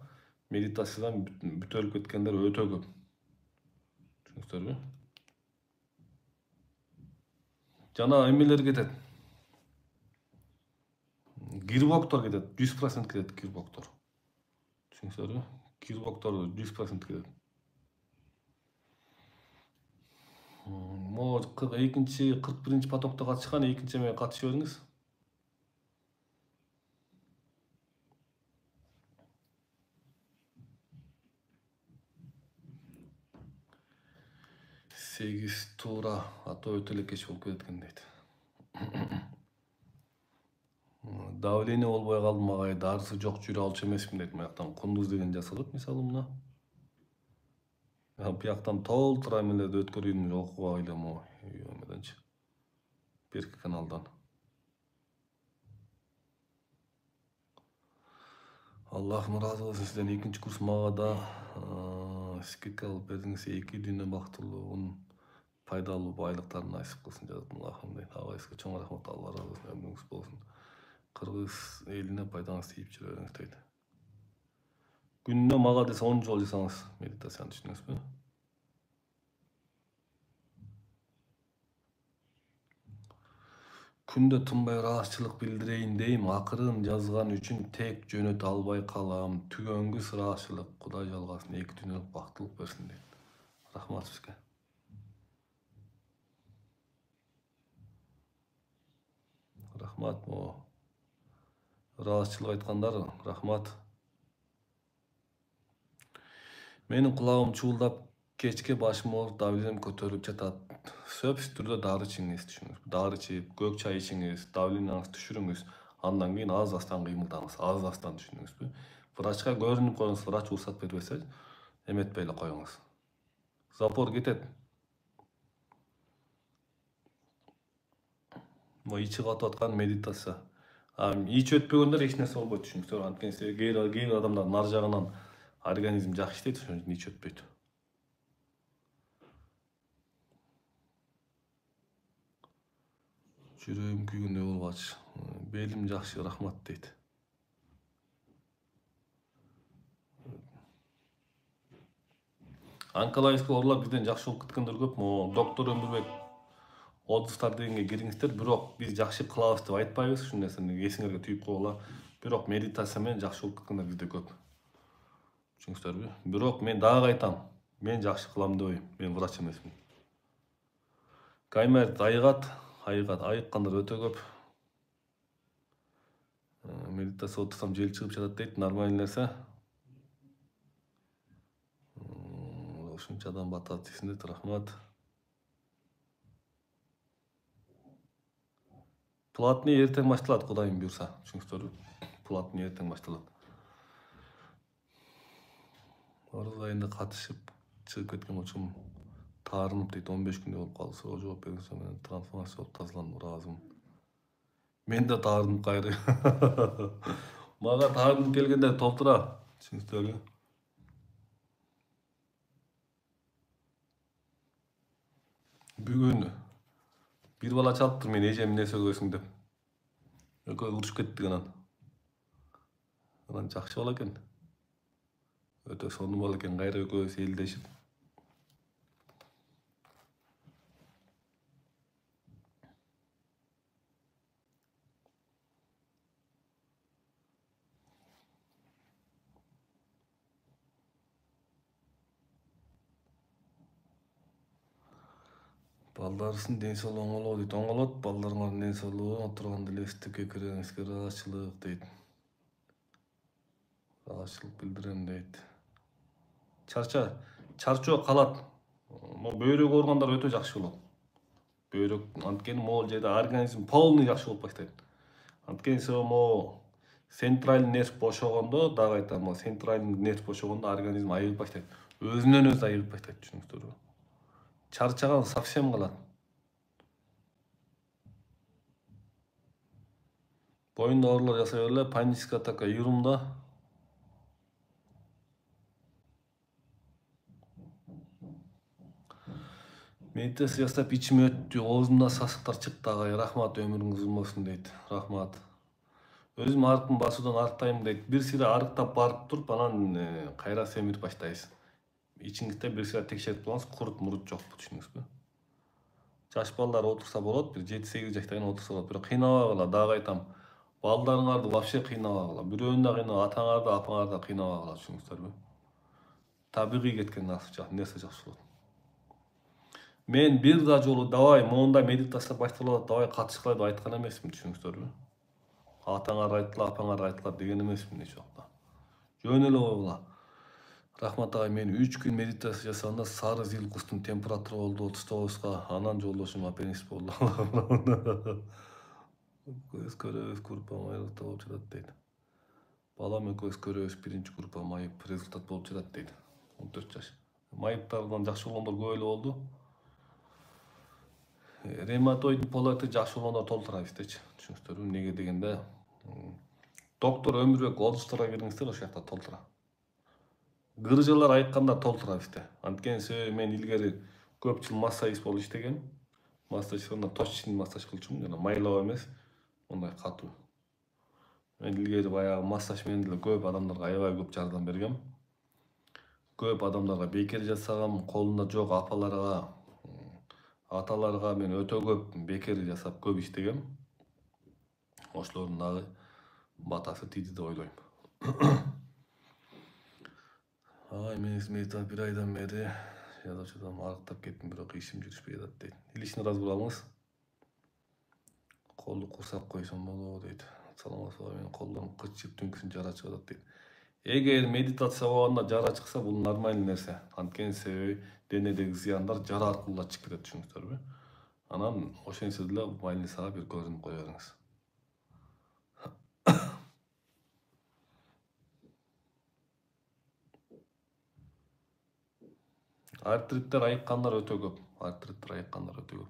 медитациядан бүтөлүп кеткендер өтө көп. Түшүнүңүздөрбү? Жана эмелер кетет. Гирбоктор кетет, 100% кетет гирбоктор. Түшүнүңүздөрбү? Гирбоктор 100% кетет. Могу 42-41 потокто катышкан, экинчи эме катышып бериңиз. Сегиз туура ато өтө эле кеч болуп кеткен дейт. Давление болбой калды, мага дарысы жок, жүрө алчу эмесмин дейт. Маяктан кундуз деген жасалат, мисалы мына. Бияктан толтура эмелерди өткөрүүнү окуп элем о, эмеденчи. Берки каналдан. Аллахым ыраазы болсун сизден. Экинчи курс мага да скидка алып бердиңиз. 2 дүйнө бактылуу, пайдалуу байлыктарын насип кылсын Аллахым дейт. Абайсызга чоң рахмат, Алла ыраазы болсун, ömrүңүз болсун. Кыргыз элине пайдаңыз тийип жүрө бериңиз дейт. Күнүнө мага десе 10 жолу жасаңыз медитацияны, түшүнүңүзбү? Күндө тынбай ыраазычылык билдирейин дейм, акырын жазган үчүн тек жөнөтө албай калам. Түгөнгүс ыраазычылык, Кудай жалгасын, 2 дүйнөлүк бактылык берсин дейт. Рахмат сизге. Рахмат, ыраазычылык айткандар, рахмат. Менин кулагым чуулдап, кечке башым ооруп, давлением көтөрүлүп жатат. Сөзсүз түрдө дары ичиңиз, түшүнүңүз. Дары ичип, көк чай ичиңиз, давлениеңизди түшүрүңүз. Андан кийин аз-аздан кыймылдаңыз, аз-аздан, түшүнүңүзбү? Врачка көрүнүп коюңуз, врач уруксат бербесе, эметпей эле коюңуз. Запор кетет. Ичи катып аткан медитация. Ичи өтпөгөндөр эч нерсе болбойт, түшүнүңүздөр. Анткени кээ бир адамдардын ар жагынан организм жакшы иштейт, ошон үчүн ичи өтпөйт. Жүрөгүм күйгөндөй болуп атыш. Белим жакшы, рахмат дейт. Онкологический оорулар бизден жакшы болуп кеткендер көп. Доктор Өмүрбек отуздар дегенге кириңиздер, бирок биз жакшы кылабыз деп айтпайбыз, ушул нерсени эсиңерге түйүп койгула. Бирок медитация менен жакшы болуп кеткендер бизде көп. Түшүнүңүздөрбү? Бирок мен дагы айтам, мен жакшы кылам деп ойм, мен врач эмесмин. Каймер айыккандар өтө көп. Медитация отурсам жел чыгып жатат дейт, нормальный нерсе. Ушунча адам батат дейсиң дейт, рахмат. Платный эртең башталат, Кудайым буйрса, түшүнүңүздөрбү? Платный эртең башталат. Наурыз айында катышып чыгып кеткен учум таарынып дейт, 15 күндө болуп калды. Суроо жооп бериңиз, менен трансформация болуп тазаландым, ыраазымын. Мен да таарынып кайры. Мага таарынып келгендер толтура, түшүнүңүздөрбү? Бүгүн бир бала чалыптыр, мен эжем эмне сөйлөсүң деп. Экөө урушуп кеттик анан. Анан жакшы бала экен. Өтө сонун бала экен, кайра экөөбүз элдешип. Балдарыңыздын ден соолугу оңолобу дейт. Оңолот, балдарыңардын ден соолугу, отурганда эле эстикке киреңизге ыраазычылык дейт. Ыраазычылык билдирем дейт. Чарчоо калат. Бөйрөк ооругандар өтө жакшы болот. Бөйрөк, анткени могул жерде организм полный жакшы болуп баштайт. Анткени центральный нерв бошогондо, дагы айтам, центральный нерв бошогондо организм айыгып баштайт. Өзүнөн өзү айыгып баштайт, түшүнүңүздөрбү? Чарчаган совсем калат. Боюнда оорулар жасай бергиле, панический атака июрумда. Медитация жасап ичим өттү, оозумда сасыктар чыкты агай. Рахмат, өмүрүңүз uzun болсун дейт. Рахмат. Өзүм арыктын басуудан арыктайм дейт. Бир сире арыктап барып туруп, анан кайра семирип баштайсыз. İçinizde bir sıra tekşерip bulаңыз, құрт мұрт жоқ, түшүнүңүзбү? Жаш балдар отурса болот, бир 7-8 жаштагы отурса болот. Бирок кыйнабагыла, дагы айтам. Балдарыңарды вообще кыйнабагыла. Бирөөнү да кыйнабагыла, атаңарды, апаңарды да кыйнабагыла, түшүнүңүздөрбү? Табигый кеткен нерсе жакшы болот. Мен бир да жолу давай моундай медитация башталат, давай катышкыла деп айткан эмесмин, түшүнүңүздөрбү? Атаңар айткыла, апаңар айткыла деген эмесмин эч убакта. Жөн эле койгула. Рахмат агай, мен 3 күн медитация жасаганда сары зил куштун температура болду 39га, анан жолдошум апендикс болду. Көз көрөбүз, группа майыпта болуп жатат дейт. Балам экөөбүз көрөбүз, биринчи группа майып результат болуп жатат дейт. 14 жаш. Майыптардан жакшы болгондор көп эле болду. Ревматоид полиартрит жакшы болгондор толтурабыз дейчи. Түшүнүңүздөрбү? Неге дегенде доктор Өмүрбек Олжустурга кириңиздер, ошол жакта толтура. Гыржалар айтканда толтурабыз де. Анткени себеби мен илгери көп жыл массажист болуп иштегем. Массажда точечный массаж кылчумун, жана майлоо эмес, мындай катуу. Мен илгери баягы массаж менен деле көп адамдарга аябай көп жардам бергем. Көп адамдарга бекер жасагам, колунда жок апаларга, аталарга мен өтө көп бекер жасап көп иштегем. Ошолордун дагы батасы тийди деп ойлойм. Ай, мен медитация бир айдан бери жазып жатам, арыктап кеттим, бирок ишим жүрүшпөй жатат дейт. Личный разбор алыңыз. Колду курсап койсом болобу дейт. Саламатсызбы, менин колдорум кычып түнкүсүн жара чыгып атат дейт. Эгер медитация болгондо жара чыкса, бул нормальный нерсе. Анткени себеби денедеги зыяндар жара аркылуу да чыгып кетет, түшүнүңүздөрбү? Анан ошентсе деле больницага бир көрүнүп кое бериңиз. Артриттер айыккандар өтө көп. Артриттер айыккандар өтө көп.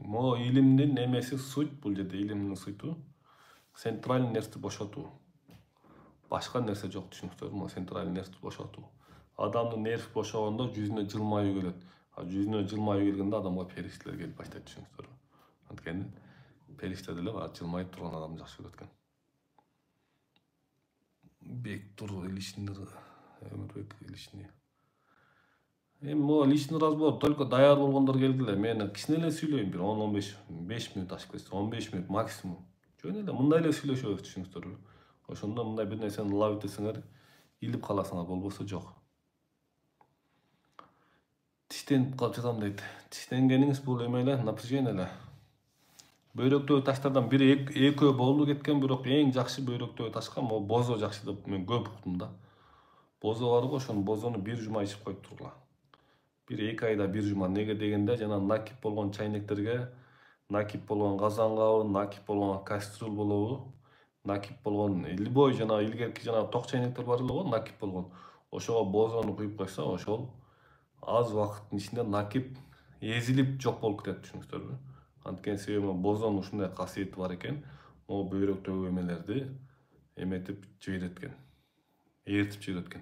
Мо илимдин эмеси суть, бул жерде илимдин суту центральный нервти бошотуу. Башка нерсе жок, түшүнүңүздөрбү? Мо центральный нервти бошотуу. Адамдын нерв бошогондо жүзүнө жылмаюу келет. Жүзүнө жылмаюу келгенде адамга периштелер келип баштайт, түшүнүңүздөрбү? Анткени периште деле жылмайып турган адамды жакшы көрөт экен. Бектур личный, Өмүрбек личный. Эми могу личный разбор только даяр болгондор келгиле. Мен кичине эле сүйлөйм, бир 10-15 мүнөт ашып кетсе, 15 мүнөт максимум. Жөн эле мындай эле сүйлөшөбүз, түшүнүңүздөрбү? Ошондо мындай бир нерсени лап этесиңер, илип каласыңар, болбосо жок. Тиштенип калып жатам дейт. Тиштенгениңиз бул эме эле, напряжение эле. Бөйрөктөгү таштардан бири экөө болду кеткен, бирок эң жакшы бөйрөктөгү ташка могу бозо жакшы деп мен көп уктум да. Бозо барго, ошону бозону бир жума ичип коюп тургула. Бир 2 айда бир жума. Неге дегенде жана накип болгон чайнектерге, накип болгон казангабы, накип болгон кастрюл болобу, накип болгон любой жана илгерки жана ток чайнектер бар эле го, накип болгон. Ошого бозону куюп койсо, ошол аз убакыттын ичинде накип эзилип жок болуп кетет, түшүнүңүздөрбү? Анткени себеби бозонун ушундай касиети бар экен, могу бөйрөктөгү эмелерди эметип жиберет экен, ээритип жиберет экен.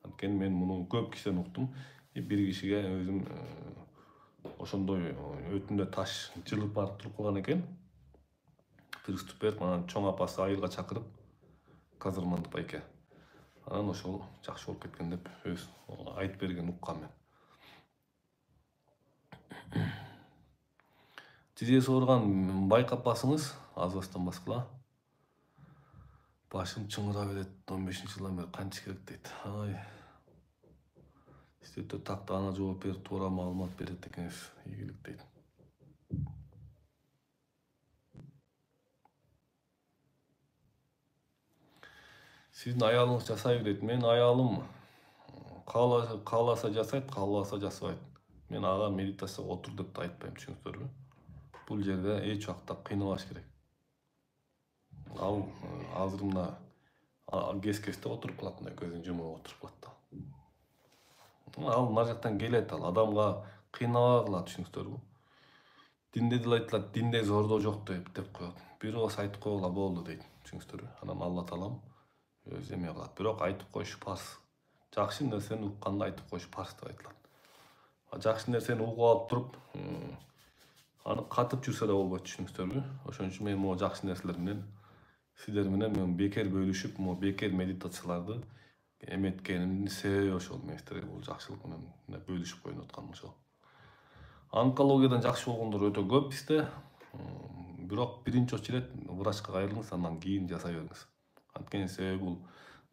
Анткени мен муну көп кишиден уктум. Бир кишиге өзүм ошондой өтүндө таш жылып барып туруп калган экен. Приступ берип, анан чоң апасы айылга чакырып, Казырман деп айке. Анан ошол жакшы болуп кеткен деп өз айтып берген, уккам мен. Тизеси ооруган байкаппасыңыз, азбастан баскыла. Башым чыңыра берет, 15-жылдан бери канча керек дейт. Ай. Сиз өтө тактаана жооп берип, туура маалымат берет экенсиз. Ийгилик дейт. Сиздин аялыңыз жасайбы дейт. Мен аялым кааласа жасайт, каалабаса жасабайт. Мен ага медитацияга отур деп да айтпайм, түшүнүңүздөрбү? Бул жерде эч убакта кыйнабаш керек. Ал азыр мына кес-кесте отуруп калат, мына көзүн жумуп отуруп калат да. Ал нар жактан келет, ал адамга кыйнабагыла, түшүнүңүздөрбү? Динде деле айтылат, динде зордоо жок деп коет. Бир ооз айтып койгула болду дейт, түшүнүңүздөрбү? Анан Алла таалам өзү эме кылат. Бирок айтып коюш парз. Жакшы нерсени укканда айтып коюш парз деп айтылат. Жакшы нерсени угуп алып туруп, аны катып жүрсө да болбойт, түшүнүңүздөрбү? Ошон үчүн мен могу жакшы нерселер менен сиздер менен мен бекер бөлүшүп, могу бекер медитацияларды эметкенимдин себеби ошол. Мен сиздерге бул жакшылык менен бөлүшүп коюн атканым ошол. Онкологиядан жакшы болгондор өтө көп бизде. Бирок биринчи очередь врачка кайрылыңыз, андан кийин жасай бериңиз. Анткени себеби бул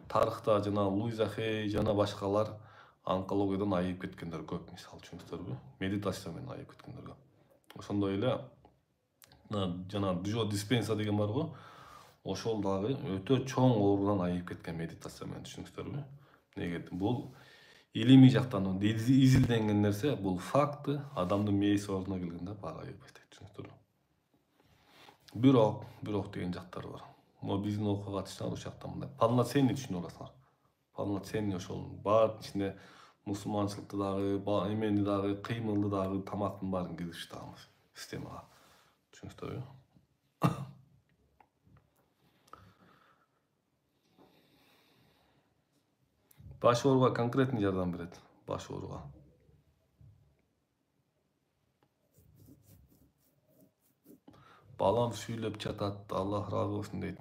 тарыхта жана Луиза Хей жана башкалар онкологиядан айыгып кеткендер көп, мисалы түшүнүңүздөрбү? Медитация менен айыгып кеткендер көп. Ошондой эле жана Джо Диспенса деген бар го. Ошол дагы өтө чоң оорудан айыгып кеткен медитация менен, түшүнүңүздөрбү? Неге? Бул илимий жактан изилденген нерсе, бул факты, адамдын мээси ордуна келгенде баары айыгып кетет, түшүнүңүздөрбү? Бирок деген жактары бар. Могу биздин окууга катышсаңар ошол жакта мындай полноценный түшүнүп аласыңар. Полноценный ошол баардын ичине мусулманчылыкты дагы, эмени дагы, кыймылды дагы, тамактын баарын киргизип тагыбыз системага. Түшүнүңүздөрбү? Баш ооруга конкретный жардам берет. Баш ооруга. Балам сүйлөп жатат, Аллах разы болсун дейт.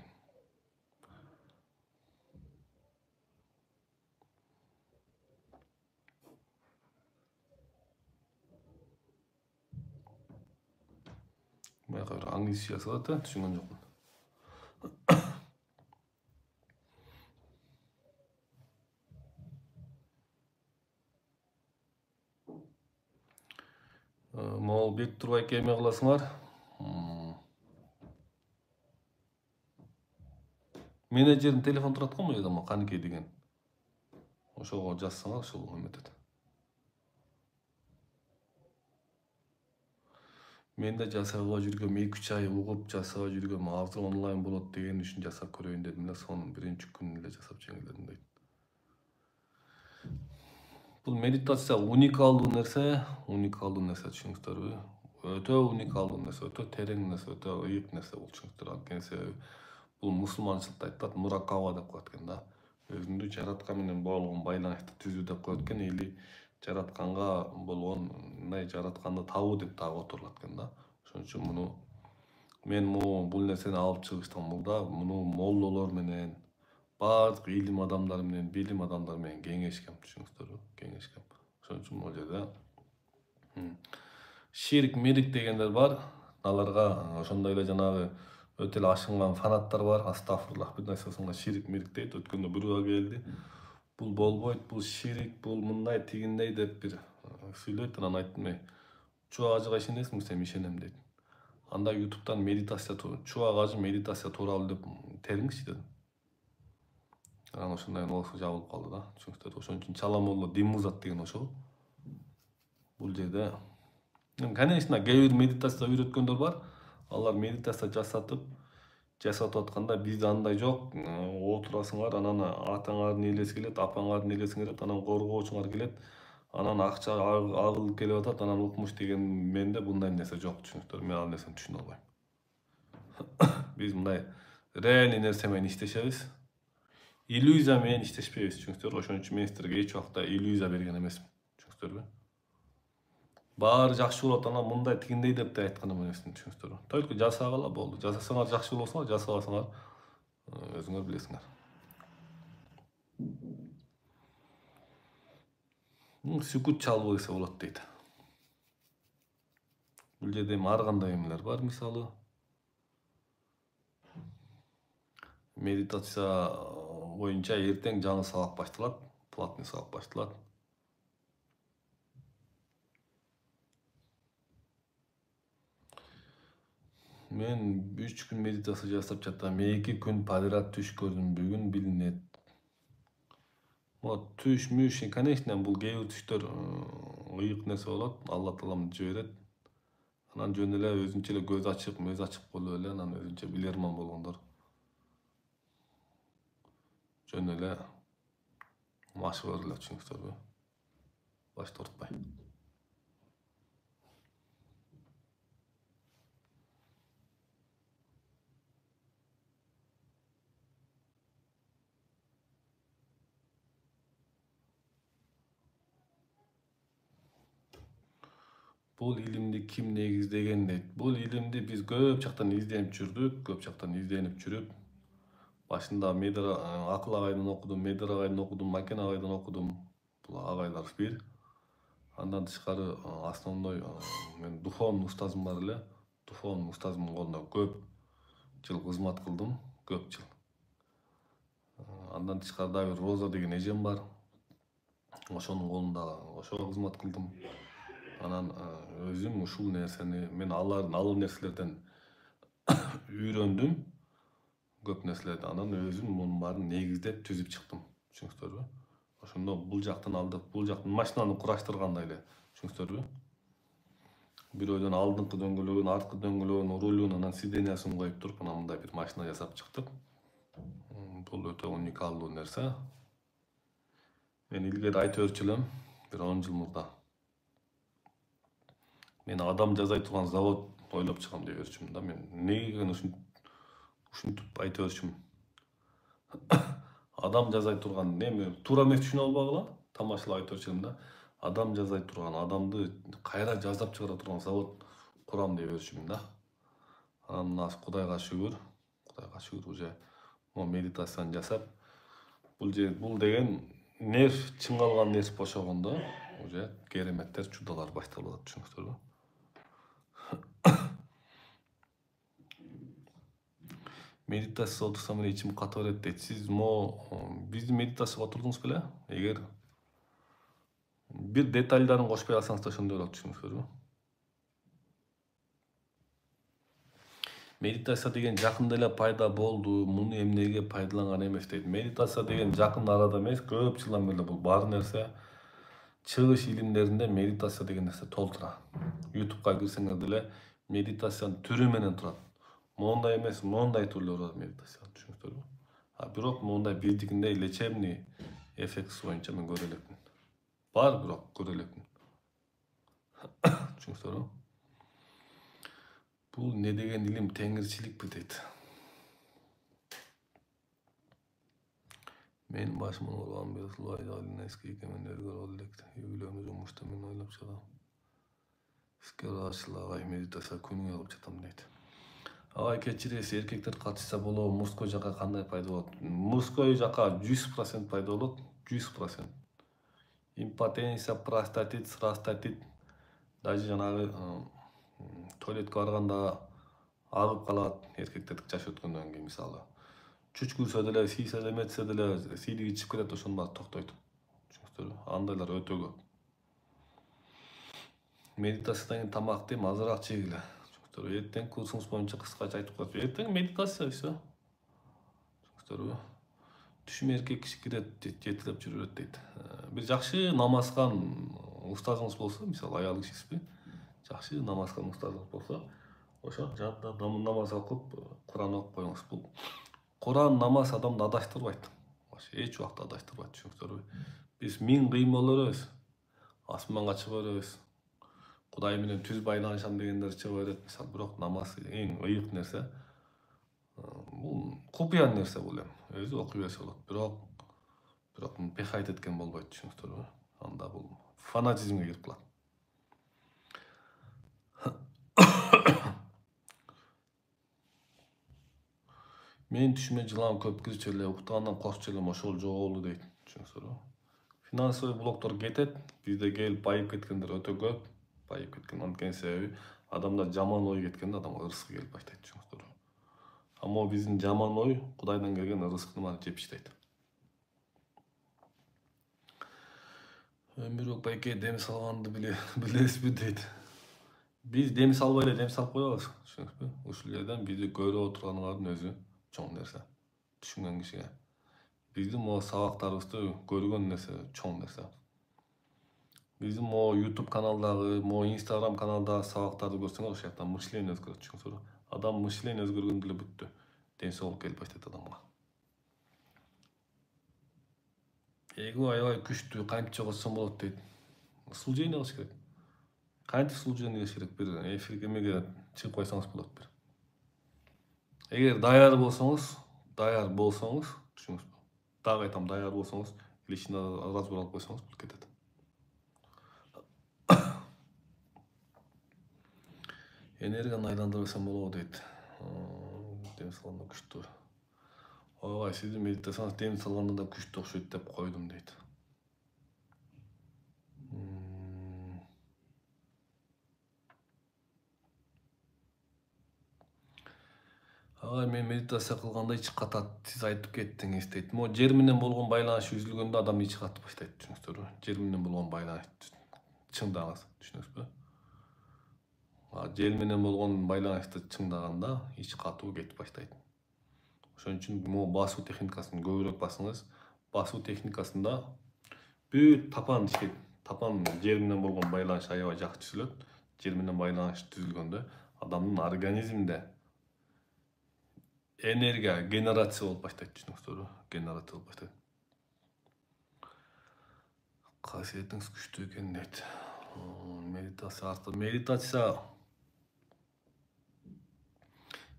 Баяка бир англисче жазылат да, түшүнгөн жокмун. Могу бек турбай эме кыласыңар. Менеджердин телефону турат го мына жерде, Каныкей деген. Ошого жазсаңар, ошол эметет. Мен да жасабай жүргөм, 2-3 ай угуп жасабай жүргөм, азыр онлайн болот деген үчүн жасап көрөйүн дедим эле, сонун биринчи күнү эле жасап жеңилдедим дейт. Бул медитация уникалдуу нерсе, түшүнүңүздөрбү? Өтө уникалдуу нерсе, өтө терең нерсе, өтө ыйык нерсе бул, түшүнүңүздөр. Анткени себеби бул мусулманчылыкта айтат, муракаба деп коет экен да. Өзүңдү жараткан менен болгон байланышты түзүү деп коет экен, или жаратканга болгон, мындай жаратканды табуу деп дагы которулат экен да. Ошон үчүн мен бул нерсени алып чыгыштан мурда муну моллолор менен, баардык илим адамдары менен, билим адамдары менен кеңешкем, түшүнүңүздөрбү? Кеңешкем. Ошон үчүн бул жерде ширик мерик дегендер бар. Аларга ошондой эле жанагы өтө эле ашынган фанаттар бар. Астафырлах, бир нерсе соңга ширик мерик дейт. Өткөндө бирөө келди. Бул болбойт, бул ширик, бул мындай тигиндей деп бир сүйлөйт. Анан айттым, чубак ажыга ишенесиңби? Сен ишенем дейт. Анда ютубтан медитация, чубак ажы медитация тууралуу деп териңизчи дедим. Анан ошондой болсо жабылып калды да, түшүнүңүздөр. Ошон үчүн Чала молла Диммузат деген ошол. Бул жерде конечно, кээ бир медитация үйрөткөндөр бар. Алар медитация жасатып атканда бизде андай жок. Отурасыңар, анан атаңардын элеси келет, апаңардын элеси келет, анан коргоочуңар келет, анан акча агылып келип атат, анан укмуш деген. Менде мындай нерсе жок, түшүнүңүздөр. Мен ал нерсени түшүнө албайм. Биз мындай реальный нерсе менен иштешебиз. Иллюзия менен иштешпейбиз, түшүнүңүздөр. Ошон үчүн мен сиздерге эч убакта иллюзия берген эмесмин, түшүнүңүздөрбү? Баары жакшы болот, анан мындай тигиндей деп да айткан эмесмин, түшүнүңүздөрбү? Только жасагыла болду. Жасасаңар жакшы болосуңар, жасабасаңар өзүңөр билесиңер. Сүкүт чалуу десе болот дейт. Бул жерде ар кандай эмелер бар, мисалы. Медитация боюнча эртең жаңы сабак башталат, платный сабак башталат. Мен 3 күн медитация жасап жатам. 2 күн подряд түш көрдүм. Бүгүн билинет. Түш, конечно, бул кээ бир түштөр ыйык нерсе болот. Алла таалам жиберет. Анан жөн эле өзүнчө эле көз ачып болуп эле, анан өзүнчө билерман болгондор жөн эле машыгыр эле, түшүнүңүздөрбү? Башты ортпай. Бул илимди ким негиздеген дейт. Бул илимди биз көп жактан изденип жүрүп, башында Акыл агайдан окудум, Медер агайдан окудум, Макен агайдан окудум. Бул агайлар бир. Андан тышкары основной мен духовный устазым бар эле. Духовный устазымдын колунда көп жыл кызмат кылдым, көп жыл. Андан тышкарыда бир Роза деген эжем бар. Ошонун колунда ошого кызмат кылдым. Анан өзүм ушул нерсени мен ал нерселерден үйрөндүм. Көп нерселерди. Анан өзүм мунун баарын негиздеп түзүп чыктым. Түшүнүңүздөрбү? Ошондо бул жактан алдык, бул жактан машинаны кураштыргандай эле. Түшүнүңүздөрбү? Бирөөдөн алдыңкы дөңгөлөгүн, арткы дөңгөлөгүн, рулун, анан сидениясын коюп туруп, анан мындай бир машина жасап чыктык. Бул өтө уникалдуу нерсе. Мен илгери айтып өрчү элем, бир 10 жыл мурда. Мен адам жасай турган завод ойлоп чыгам деп өрчүмүн да. Мен неге ушинтип айтып өрчүмүн. Адам жасай турган неме туура эмес түшүнүп албагыла, тамашалап айтып өрчүмүн да. Адам жасай турган, адамды кайра жасап чыгара турган завод курам деп өрчүмүн да. Анан мына Кудайга шүгүр уже медитацияны жасап, бул деген нерв, чыңгалган нерв бошогондо уже кереметтер, чудалар башталып атат, түшүнүңүздөрбү? Медитация отурсам эле ичим ката берет дейт. Сиз биздин медитацияга отурдуңуз беле? Эгер бир детальдарын кошпой алсаңыз да ошондой болот, түшүнүңүздөрбү? Медитация деген жакында эле пайда болду, муну эмнеге пайдаланган эмес дейт. Медитация деген жакын арада эмес, көп жылдан бери бул бар нерсе. Чыгыш илимдеринде медитация деген нерсе толтура. YouTube'га кирсеңер деле медитациянын түрү менен турат. Мондай эмес, мондай түрлөрү бар медитация, түшүнүңүздөрбү? Бирок мондай биздикиндей лечебный эффект боюнча мен көрө элекмин. Бар, бирок көрө элекмин. Түшүнүңүздөрбү? Бул не деген илим, теңирчиликпи дейт. Менин башыма болгон бир эски экемендер көрүп элек. Үйлөнүү жумушта мен ойлоп чыгам. Ишке ашылабай медитация күнүгө кылып жатам дейт. Агай кечиресиз, эркектер катышса болобу, мужской жака кандай пайда болот? Мужской жака 100% пайда болот, 100%. Импотенция, простатит, срастатит, даже жанагы туалетке барганда агып калат, эркектердик жаш өткөндөн кийин мисалы. Чүчкүрсө деле, сийсе деле, эметсе деле, сийдиги чыгып кетет, ошонун баары токтойт. Түшүнүңүздөрбү? Андайлар өтө көп. Медитациядан кийин тамакты азыраак жегиле. Түшүнүңүздөрбү? Эртең курсуңуз боюнча кыскача айтып коет. Эртең медитация все. Түшүнүңүздөрбү? Түшүм эркек киши кирет, жетелеп жүрө берет дейт. Бир жакшы намаз кылган устазыңыз болсо, мисалы аял кишисизби, жакшы намаз кылган устазыңыз болсо, ошо жанында намаз окуп, Куран окуп коюңуз. Бул Куран, намаз адамды адаштырбайт. Эч убакта адаштырбайт, түшүнүңүздөрбү? Биз 1000 кыймыл өрөбүз, асманга чыга беребиз. Кудай менен түз байланышам дегендер чыга берет. Мисалы, бирок намаз эң ыйык нерсе. Бул купуя нерсе бул эми. Өзү окуй берсе болот. Бирок пехайт эткен болбойт, түшүнүңүздөрбү? Анда бул фанатизмге кирип калат. Мен түшүмө жылан көп кирчү эле, уктагандан коркчу элем, ошол жоголду дейт, түшүнүңүздөрбү? Финансовый блоктор кетет, бизде келип байып кеткендер өтө көп. Байып кеткен анткени себеби адамда жаман ой кеткенде адамга ырыскы келип баштайт, түшүнүңүздөрбү? Могу биздин жаман ой Кудайдан келген ырыскыны мана жеп иштейт. Өмүрбек байке дем салганды билесизби дейт. Биз дем салбай эле дем салып коебуз, түшүнүңүзбү? Ушул жерден бизди көрүп отурганыңардын өзү чоң нерсе. Түшүнгөн кишиге. Биздин могу сабактарыбызды көргөн нерсе чоң нерсе. Биздин могу YouTube каналдагы, могу Instagram каналдагы сабактарды көрсөңөр, ошол жактан мышление өзгөрөт, түшүнүңүзбү? Адам мышление өзгөргөндө эле бүттү. Ден соолук келип баштайт адамга. Эго аябай күчтүү, кантип жоготсом болот дейт. Служение кылыш керек. Кантип служение кылыш керек? Бир эфирге эмеге чыгып койсоңуз болот бир. Эгер даяр болсоңуз, түшүнүңүзбү? Дагы айтам, даяр болсоңуз, личный разбор алып койсоңуз болуп кетет. Энергияны айландырбасам болобу дейт. Дем салганда күчтүү. Ооба, сиздин медитацияңыз дем салганда да күчтүү окшойт деп койдум дейт. Мен медитация кылганда ичи катат. Сиз айтып кеттиңиз дейт. Могу жер менен болгон байланыш үзүлгөндө адам ичи катып баштайт, түшүнүңүздөрбү? Жер менен болгон байланыш чыңдаган, түшүнүңүзбү? Жер менен болгон байланышты чыңдаганда ичи катуу кетип баштайт. Ошон үчүн могу басуу техникасын көбүрөөк басыңыз. Басуу техникасында бүт тапан ишет. Тапан жер менен болгон байланыш аябай жакшы түзүлөт. Жер менен байланыш түзүлгөндө адамдын организминде энергия генерация болуп баштайт, түшүнүңүздөрбү? Генерация болуп баштайт. Касиетиңиз күчтүү экен дейт. Медитация аркылуу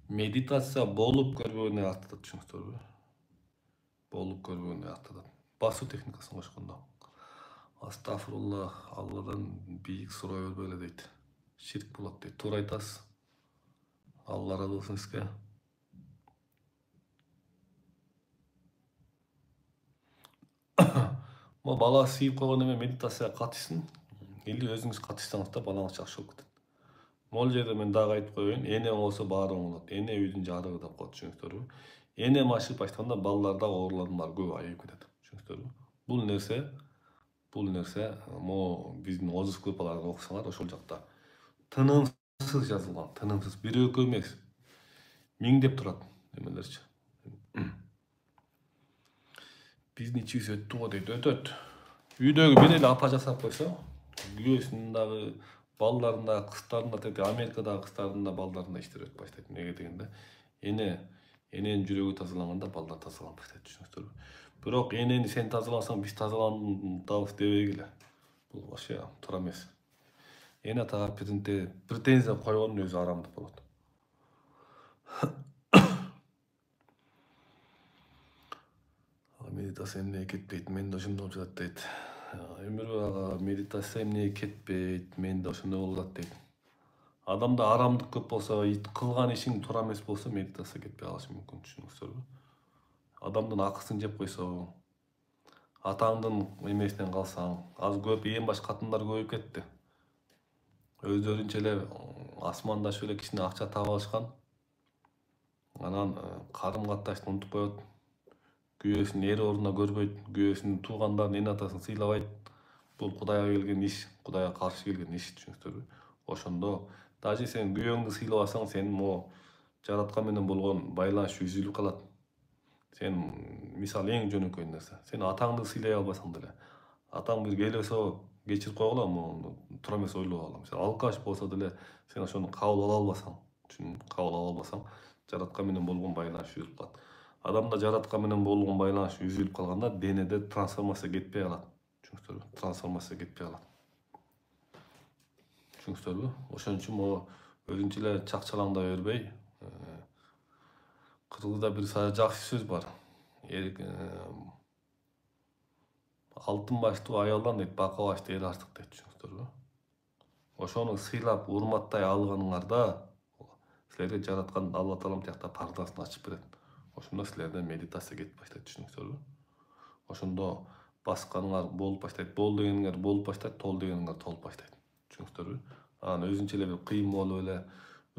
медитация болуп көрбөгөнү артат, түшүнүңүздөрбү? Болуп көрбөгөнү артат. Басуу техникасын кошкондо. Астафирулла, Алладан бийик сурай бербейле дейт. Ширк болот дейт. Туура айтасыз. Алла ыраазы болсун сизге. Бала сүйүп койгон эме медитацияга катышсын, или өзүңүз катышсаңыз да балаңыз жакшы болуп кетет. Могул жерде мен дагы айтып коеюн, эне болсо баары оң болот. Эне үйдүн жарыгы деп коет, түшүнүңүздөрбү? Эне машыгып баштаганда балдарда оорулардын баары көп айыгып кетет, түшүнүңүздөрбү? Бул нерсе могу биздин озус кылпаларга окусаңар, ошол жакта тынымсыз жазылган, тынымсыз, бир экөө эмес, миңдеп турат эмелерчи. Биздин ичибиз өттү го дейт, өтөт. Үйдөгү бир эле апа жасап койсо, күйөөсүнүн дагы, балдардын да, кыздардын да, тетиги Америкадагы кыздардын да, балдардын да иштери өтүп баштайт. Эмнеге дегенде, эненин жүрөгү тазаланганда балдар тазаланып баштайт, түшүнүңүздөрбү? Бирок энени сен тазаласаң, биз тазаландыбыз дебегиле. Бул вообще туура эмес. Эне атага претензия койгондун өзү арамдык болот. Медитация эмнеге кетпейт, мен да ошондой болуп жатат дейт. Өмүрбек ага, медитация эмнеге кетпейт, мен да ошондой болуп жатат дейт. Адамда арамдык көп болсо, кылган ишиң туура эмес болсо, медитация кетпей калышы мүмкүн, түшүнүңүздөрбү? Адамдын акысын жеп койсо, атаңдын эмесинен калсаң, азыр көп эң баш катындар көбөйүп кетти. Өздөрүнчө эле асмандашып эле кичине акча таап алышкан. Анан карым катташты унутуп коет. Күйөөсүн эр ордуна көрбөйт, күйөөсүнүн туугандарын, эне атасын сыйлабайт. Бул Кудайга келген иш, Кудайга каршы келген иш, түшүнүңүздөрбү? Ошондо даже сен күйөөңдү сыйлабасаң, сенин могу жараткан менен болгон байланыш үзүлүп калат. Сен мисалы эң жөнөкөй нерсе, сен атаңды сыйлай албасаң деле, атаң бир келесо кечирип койгула, могу туура эмес ойлоп алам. Сен алкаш болсо деле, сен ошону кабыл ала албасаң, кабыл ала албасаң, жараткан менен болгон байланыш үзүлүп калат. Адамда жараткан менен болгон байланыш үзүлүп калганда денеде трансформация кетпей калат. Түшүнүңүздөрбү? Трансформация кетпей калат. Түшүнүңүздөрбү? Ошон үчүн могу өзүнчө эле чакчалаңдай бербей, кыргызда бир жакшы сөз бар. Алтын баштуу аялдан дейт, бака баштуу эр артык дейт, түшүнүңүздөрбү? Ошону сыйлап, урматтай алганыңарда, силерге жараткан Алла Таалам тиякта пардасын ачып берет. Ошондо силерде медитация кетип баштайт, түшүнүңүздөрбү? Ошондо басканыңар болуп баштайт, бол дегениңер болуп баштайт, тол дегениңер толуп баштайт. Түшүнүңүздөрбү? Анан өзүнчө эле бир кыйын болуп эле,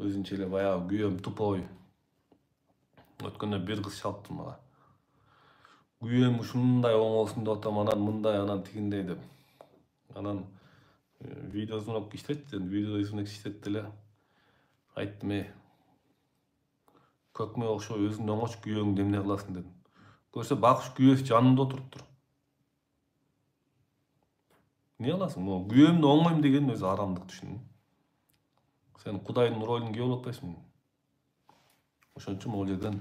өзүнчө эле баягы күйөөм тупой. Өткөндө бир кыз чалыптыр мага. Күйөөм ушундай оңолсун деп атам, анан мындай, анан тигиндей деп. Анан видеозвонок иштетти, видеозвонок иштетти эле. Айттым, көкмө окшой өзүң оңоч, күйөөңдү эмне кыласың дедим. Көрсө бакыш күйөөсү жанында отуруптур. Эмне кыласың? Могу күйөөмдү оңойм деген өзү арамдык, түшүндүң? Сен Кудайдын ролун кээ болуп атпайсыңбы? Ошон үчүн могул жерден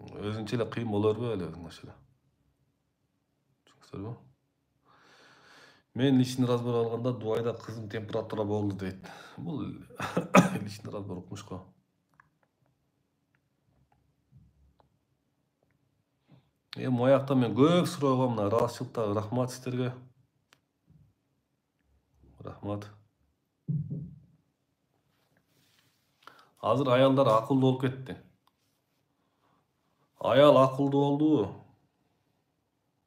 өзүнчө эле кыйын боло бербей эле өзүңөрчө эле. Түшүнүңүздөрбү? Мен личный разбор алганда Дубайда кыздын температура болду дейт. Бул личный разбор укмуш го. Моякта мен көп суроо мына ыраазычылыкта рахмат сиздерге. Рахмат. Азыр аялдар акылдуу болуп кетти. Аял акылдуу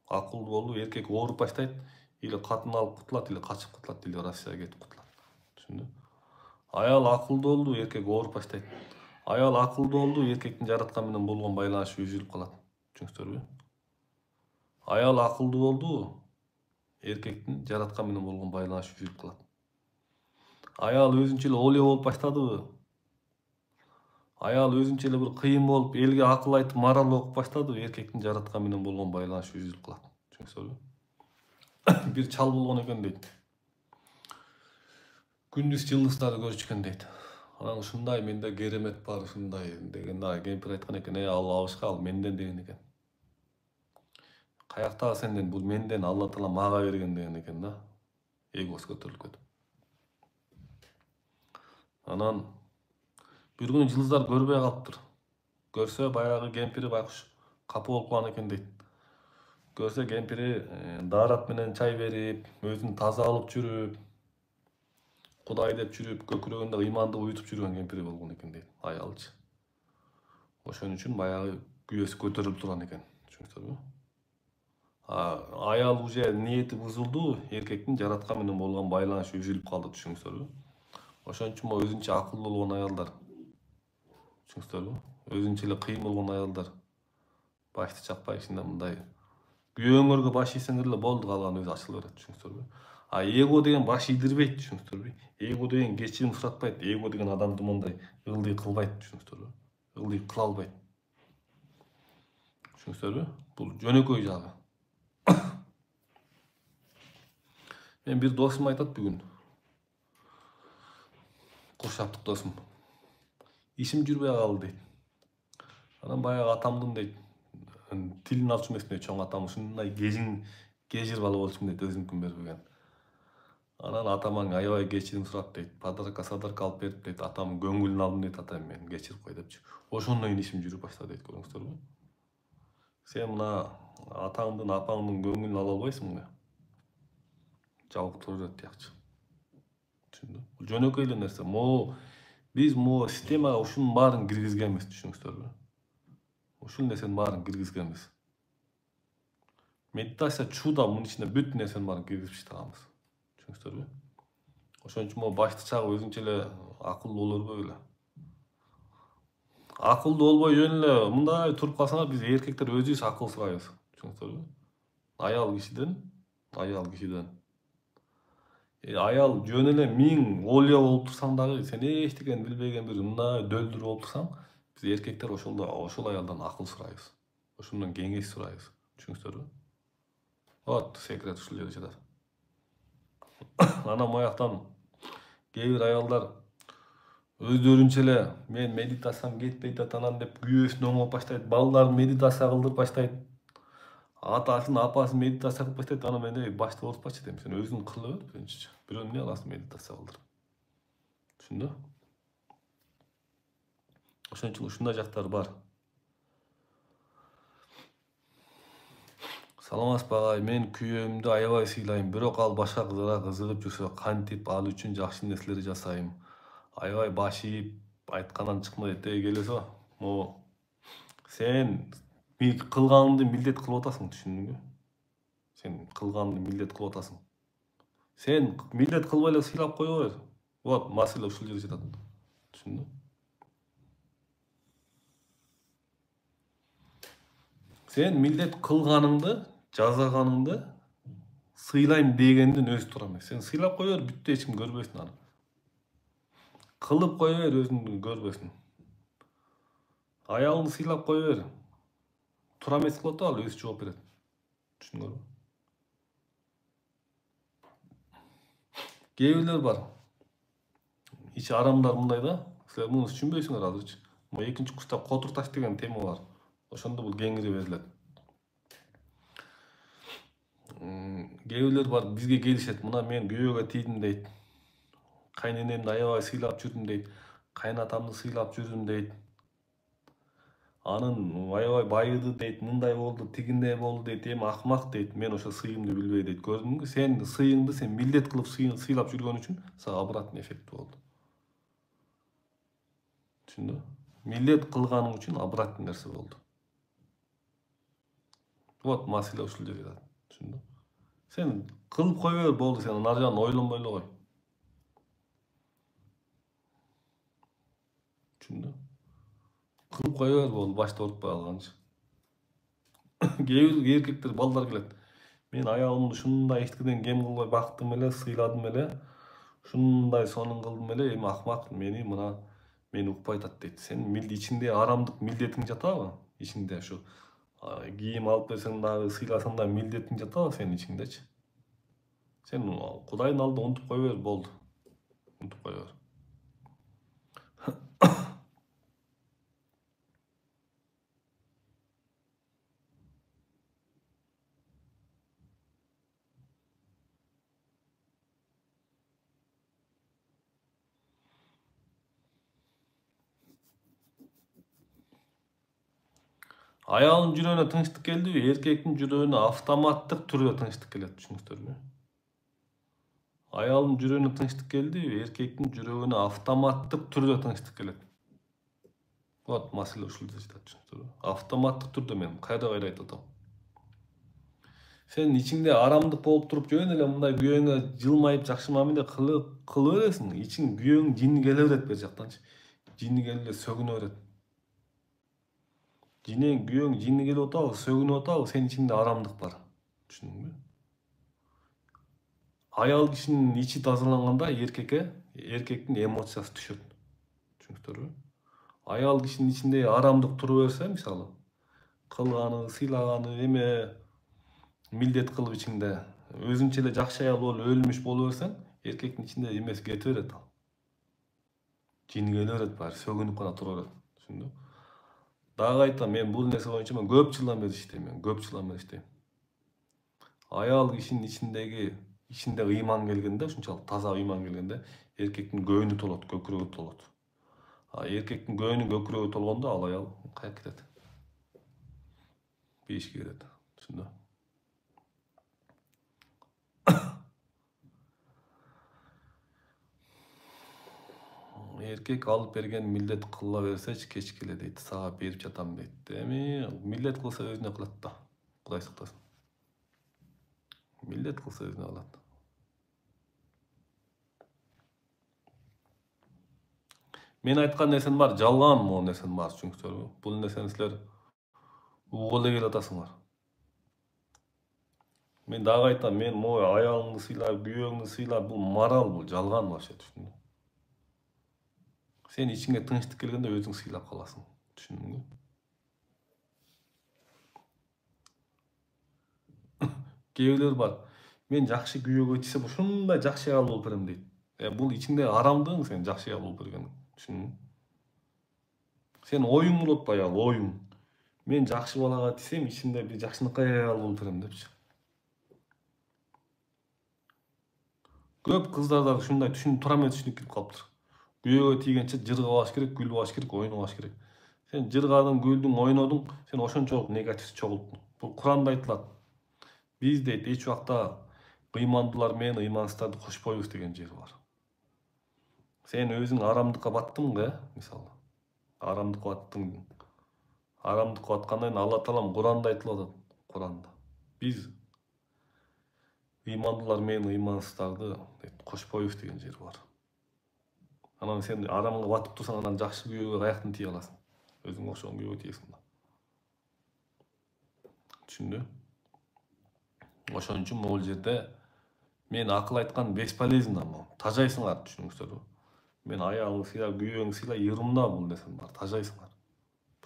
болду, эркек ооруп баштайт, или катын алып кутулат, или качып кутулат, или Россияга кетип кутулат. Түшүндү? Аял акылдуу болду, эркек ооруп баштайт. Ayal akıllı oldu, erkektin жараткан менен болгон байланышы үзүлүп калат. Түшүндүңүзбү? Ayal akıllı oldu, erkektin жараткан менен болгон байланышы үзүлүп калат. Ayal өзүнчө эле олия болуп баштадыбы? Ayal өзүнчө эле бир кыйын болуп, элге акыл айтып, мораль окуп баштадыбы? Эркектин жараткан менен болгон байланышы үзүлүп калат. Түшүндүңүзбү? Бир чал болгон экен дейт. Күндүз жылдыздарды көрүшкөн дейт. Анан ушундай менде керемет бар, ушундай дегенде кемпир айткан экен, ал алышка ал менден деген экен. Каяктагы сенден, бул менден, Алла Таала мага берген деген экен да. Эгосы көтөрүлүп кетип. Анан бир күнү жылдыздар көрбөй калыптыр. Көрсө баягы кемпири байкуш капы болуп калган экен дейт. Көрсө кемпири даарат менен чай берип, өзүн таза алып жүрүп, Кудай деп жүрүп, көкүрөгүндө ыйманды уютуп жүргөн кемпири болгон экен дейт, аялчы. Ошон үчүн баягы күйөөсү көтөрүлүп турган экен. Түшүндүңүзбү? Аял уже ниети бузулду, эркектин жараткан менен болгон байланышы үзүлүп калды, түшүндүңүзбү? Ошон үчүн өзүнчө акылдуу болгон аялдар, түшүндүңүзбү? Өзүнчө эле кыйын болгон аялдар башты чакпай ичинде мындай күйөөңөргө баш ийсеңер эле болду, калган өзү ачыла берет, түшүндүңүзбү? Эго деген баш ийдирбейт, түшүндүңүзбү? Эго деген кечирим суратпайт, эго деген адамды мындай ылдый кылбайт, түшүндүңүзбү? Ылдый кыла албайт. Түшүндүңүзбү? Бул жөнөкөй жагы. Мен бир досум айтат бүгүн. Куршаптык досум. Ишим жүрбөй калды дейт. Анан баягы атамдын дейт, тилин алчу эмесмин, чоң атам ушундай кежир бала болчумун дейт, өзүнүкүн бербеген. Анан атаман аябай кечирим сурап дейт, подарка алып берип дейт, атам көңүлүн алдым дейт, атам мени кечирип кой депчи. Ошондон кийин ишим жүрүп баштады дейт, көрүңүздөрбү? Сен мына атаңдын, апаңдын көңүлүн ала албайсыңбы? Жабык тура берет тиякчы. Түшүндү? Бул жөнөкөй эле нерсе. Биз системага ушунун баарын киргизгенбиз, түшүңүздөрбү? Ушул нерсенин баарын киргизгенбиз. Медитация, чуда, мунун ичине бүт нерсенин баарын киргизип чыгабыз. Түшүңүздөрбү? Ошон үчүн башты чагы өзүнчө эле акылдуу боло бербөй эле. Акылдуу болбой жөн эле мындай туруп калсаңар, биз эркектер өзүбүз акыл сурайбыз. Түшүңүздөрбү? Аял кишиден. Аял жөн эле 1000 олия болуп турсаң дагы, сен эчтекени билбеген бир мындай дөлдүр болуп турсаң, биз эркектер ошол аялдан акыл сурайбыз. Ошондон кеңеш сурайбыз. Түшүңүздөрбү? Вот, секрет ушул жерде жатат. Анан мояктан кээ бир аялдар өздөрүнчө эле мен медитациям кетпейт атанан деп күйөөсүн оңоп баштайт, балдарын медитация кылдырып баштайт. Атасын, апасын медитация кылып баштайт, анан мен башты оорутпачы дейм, сен өзүң кыла бер биринчи. Бирөө эмне кыласың медитация кылдырып. Түшүндү? Ошон үчүн ушундай жактар бар. Саламатсызбы агай, мен күйөөмдү аябай сыйлайм, бирок ал башка кызга кызыгып жүрсө, кантип ал үчүн жакшы нерселер жасайм. Аябай баш ийип, айткандан чыкмайт, келесо. Сен кылганыңды милдет кылып атасың, түшүндүңбү? Сен кылганыңды милдет кылып атасың. Сен милдет кылбай эле сыйлап кое бер. Вот, маселе ушул жерде жатат. Түшүндүң? Сен милдет кылганыңды, жасаганыңды сыйлайм дегендин өзү туура эмес. Сен сыйлап кое бер, бүттү, эч ким көрбөсүн аны. Кылып кое бер, өзүң көрбөсүн. Аялыңды сыйлап кое бер. Туура эмес кылып атып, ал өзү жооп берет. Түшүндүңөрбү? Кээ бирлер бар. Ичи арамдар мындай да. Силер муну түшүнбөйсүңөр азырчы. Экинчи курста котур таш деген тема бар. Ошондо бул кеңири берилет. Кээ бирлер бар, бизге келишет, мына мен күйөөгө тийдим дейт. Кайненемди аябай сыйлап жүрдүм дейт. Кайнатамды сыйлап жүрдүм дейт. Анын аябай байыды дейт, мындай болду, тигиндей болду дейт, эми акмак дейт, мен ошо сыйымды билбей дейт. Көрдүңбү? Сен сыйыңды сен милдет кылып сыйлап жүргөн үчүн сага обратный эффект болду. Түшүндү? Милдет кылганың үчүн обратный нерсе болду. Вот, маселе ушул жерде жатат. Түшүндү? Сен кылып кое бер, болду, сен ар жагын ойлонбой эле кой. Түшүндү? Кылып кое бер болду, башта урутпай калганчы. Кээ бир эркектер, балдар келет. Мен аялымды ушундай эчкиден кем кылбай бактым эле, сыйладым эле. Ушундай сонун кылдым эле, эми акмак мени укпай атат дейт. Сен ичинде арамдык милдетиң жатабы? Ичинде ушу кийим алып берсең дагы, сыйласаң да милдетиң жатабы сенин ичиңдечи? Сен Кудайдын алдында унутуп кое бер, болду. Унутуп кое бер. Аялдын жүрөгүнө тынчтык келдиби? Эркектин жүрөгүнө автоматтык түрдө тынчтык келет, түшүнүңүздөрбү? Аялдын жүрөгүнө тынчтык келдиби? Эркектин жүрөгүнө автоматтык түрдө тынчтык келет. Вот маселе ушул жерде жатат, түшүнүңүздөрбү? Автоматтык түрдө, мен кайда айтып атам. Сен ичиңде арамдык болуп туруп жөн эле мындай күйөөңө жылмайып жакшы мамиле кылып бересиң, ичиң күйөөң жини келе берет бер жактанчы. Жини келип эле сөгүнө берет. Күйөөң жини келип атабы, сөгүнүп атабы, сенин ичиңде арамдык бар. Түшүндүңбү? Аял кишинин ичи тазаланганда эркектин эмоциясы түшөт. Түшүнүңүздөрбү? Аял кишинин ичинде арамдык тура берсе, мисалы, кылганы, сыйлаганы, эме милдет кылып ичиңде өзүнчө эле жакшы аял болуп өлмүш боло берсең, эркектин ичинде эмеси кете берет. Жини келе берет, баары сөгүнүп гана тура берет. Түшүндүңбү? Дагы айтам, мен бул нерсе боюнча мен көп жылдан бери иштейм. Аял кишинин ичинде ыйман келгенде, ушунчалык таза ыйман келгенде, эркектин көңүнү толот, көкүрөгү толот. Эркектин көкүрөгү толгондо ал аял кайра кетет. Бейишке кетет. Түшүндүңбү? Эркек алып берген милдет кыла берсечи кечке эле дейт, сага берип жатам дейт. Эми милдет кылса өзүнө кылат да. Кудай сактасын. Милдет кылса өзүнө кылат. Мен айткан нерсенин баары жалган, могу нерсенин баары, түшүнүңүздөрбү? Бул нерсени силер угуп эле келатасыңар. Мен дагы айтам, мен могу аялыңды сыйла, күйөөңдү сыйла, бул мораль, бул жалган вообще, түшүндүңбү? Сен ичиңе тынчтык келгенде өзүң сыйлап каласың, түшүндүңбү? Кээ бирлер бар. Мен жакшы күйөөгө тисем ушундай жакшы аял болуп берем дейт. Бул ичиңде арамдыгың сен жакшы аял болуп бергениң, түшүндүңбү? Сен оюң болот аял, оюң. Мен жакшы балага тисем, ичимде бир жакшынакай аял болуп берем депчи. Көп кыздарда ушундай тура эмес түшүнүк кирип калыптыр. Күйөөгө тийгенче жыргабаш керек, күлбаш керек, ойнобаш керек. Сен жыргадың, күлдүң, ойнодуң, сен ошончолук негатив чогулттуң. Бул Куранда айтылат. Биз дейт эч убакта ыймандуулар менен ыймансыздарды кошпойбуз деген жери бар. Сен өзүң арамдыкка баттың, мисалы. Арамдыкка баткандан кийин Алла Таалам Куранда айтылып атат. Куранда. Биз ыймандуулар менен ыймансыздарды кошпойбуз деген жери бар. Анан сен арамга батып турсаң, анан жакшы күйөөгө каяктан тие аласың? Өзүңө окшогон күйөөгө тиесиң да. Түшүндү? Ошон үчүн могул жерде мен акыл айткан бесполезно, тажайсыңар, түшүнүңүздөрбү? Мен аялыңды сыйла, күйөөңдү сыйла, йырымда бул нерсенин баары, тажайсыңар.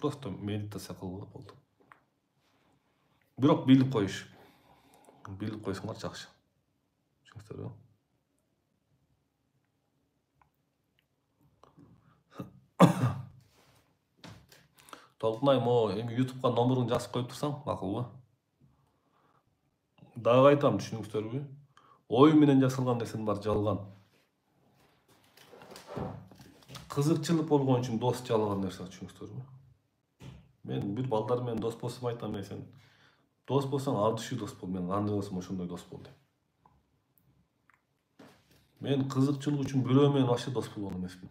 Просто медитация кылгыла болду. Бирок билип койсоңор жакшы. Түшүнүңүздөрбү? Толкунай, эми YouTube'га номеруңду жазып коюп турсаң, макулбу? Дагы айтам, түшүнүңүздөрбү? Ой менен жасалган нерсенин баары жалган. Кызыкчылык болгон үчүн дос жалган нерсе, түшүнүңүздөрбү? Мен бир балдар менен дос болсом айтам, сен дос болсоң от души дос бол, мен кандай болсом ошондой дос бол дейм. Мен кызыкчылык үчүн бирөө менен вообще дос болгон эмесмин.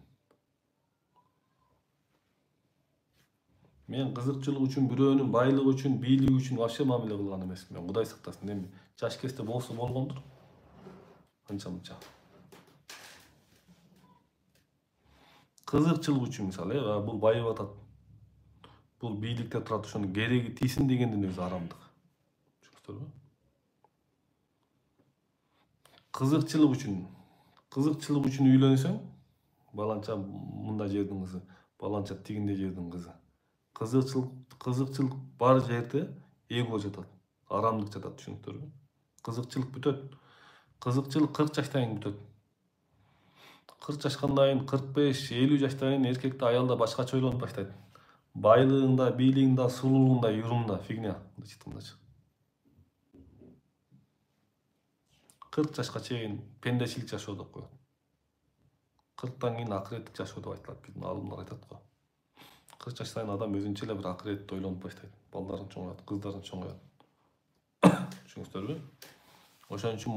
Мен кызыкчылык үчүн, бирөөнүн байлыгы үчүн, бийлиги үчүн вообще мамиле кылган эмесмин. Мен Кудай сактасын, эми жаш кезде болсо болгондур. Анча-мынча. Кызыкчылык үчүн, мисалы, бул байып атат. Бул бийликте турат ошонун кереги тийсин дегендин өзү арамдык. Түшүндүңүзбү? Кызыкчылык үчүн үйлөнсөң, баланча мындай жердин кызы, баланча тигинде жердин кызы. Кызыкчылык бар жерде эго жатат, арамдык жатат, түшүндүңүзбү? Кызыкчылык бүтөт. Кызыкчылык 40 жашта кийин бүтөт. 40 жашкандан кийин, 45-50 жашта кийин эркекте аялда башкача ойлонуп баштайт. Байлыгында, бийлигинде, сулуулугунда, юрумунда фигня. 40 жашка чейин пендечилик жашоо деп коет. 40тан кийин акыреттик жашоо деп айтылат. Биздин алымдар айтат го. 40 жаштан кийин адам өзүнчө эле бир акыретти ойлонуп баштайт. Балдарын чоңоёт, кыздарын чоңоёт. Түшүнүңүздөрбү? Ошон үчүн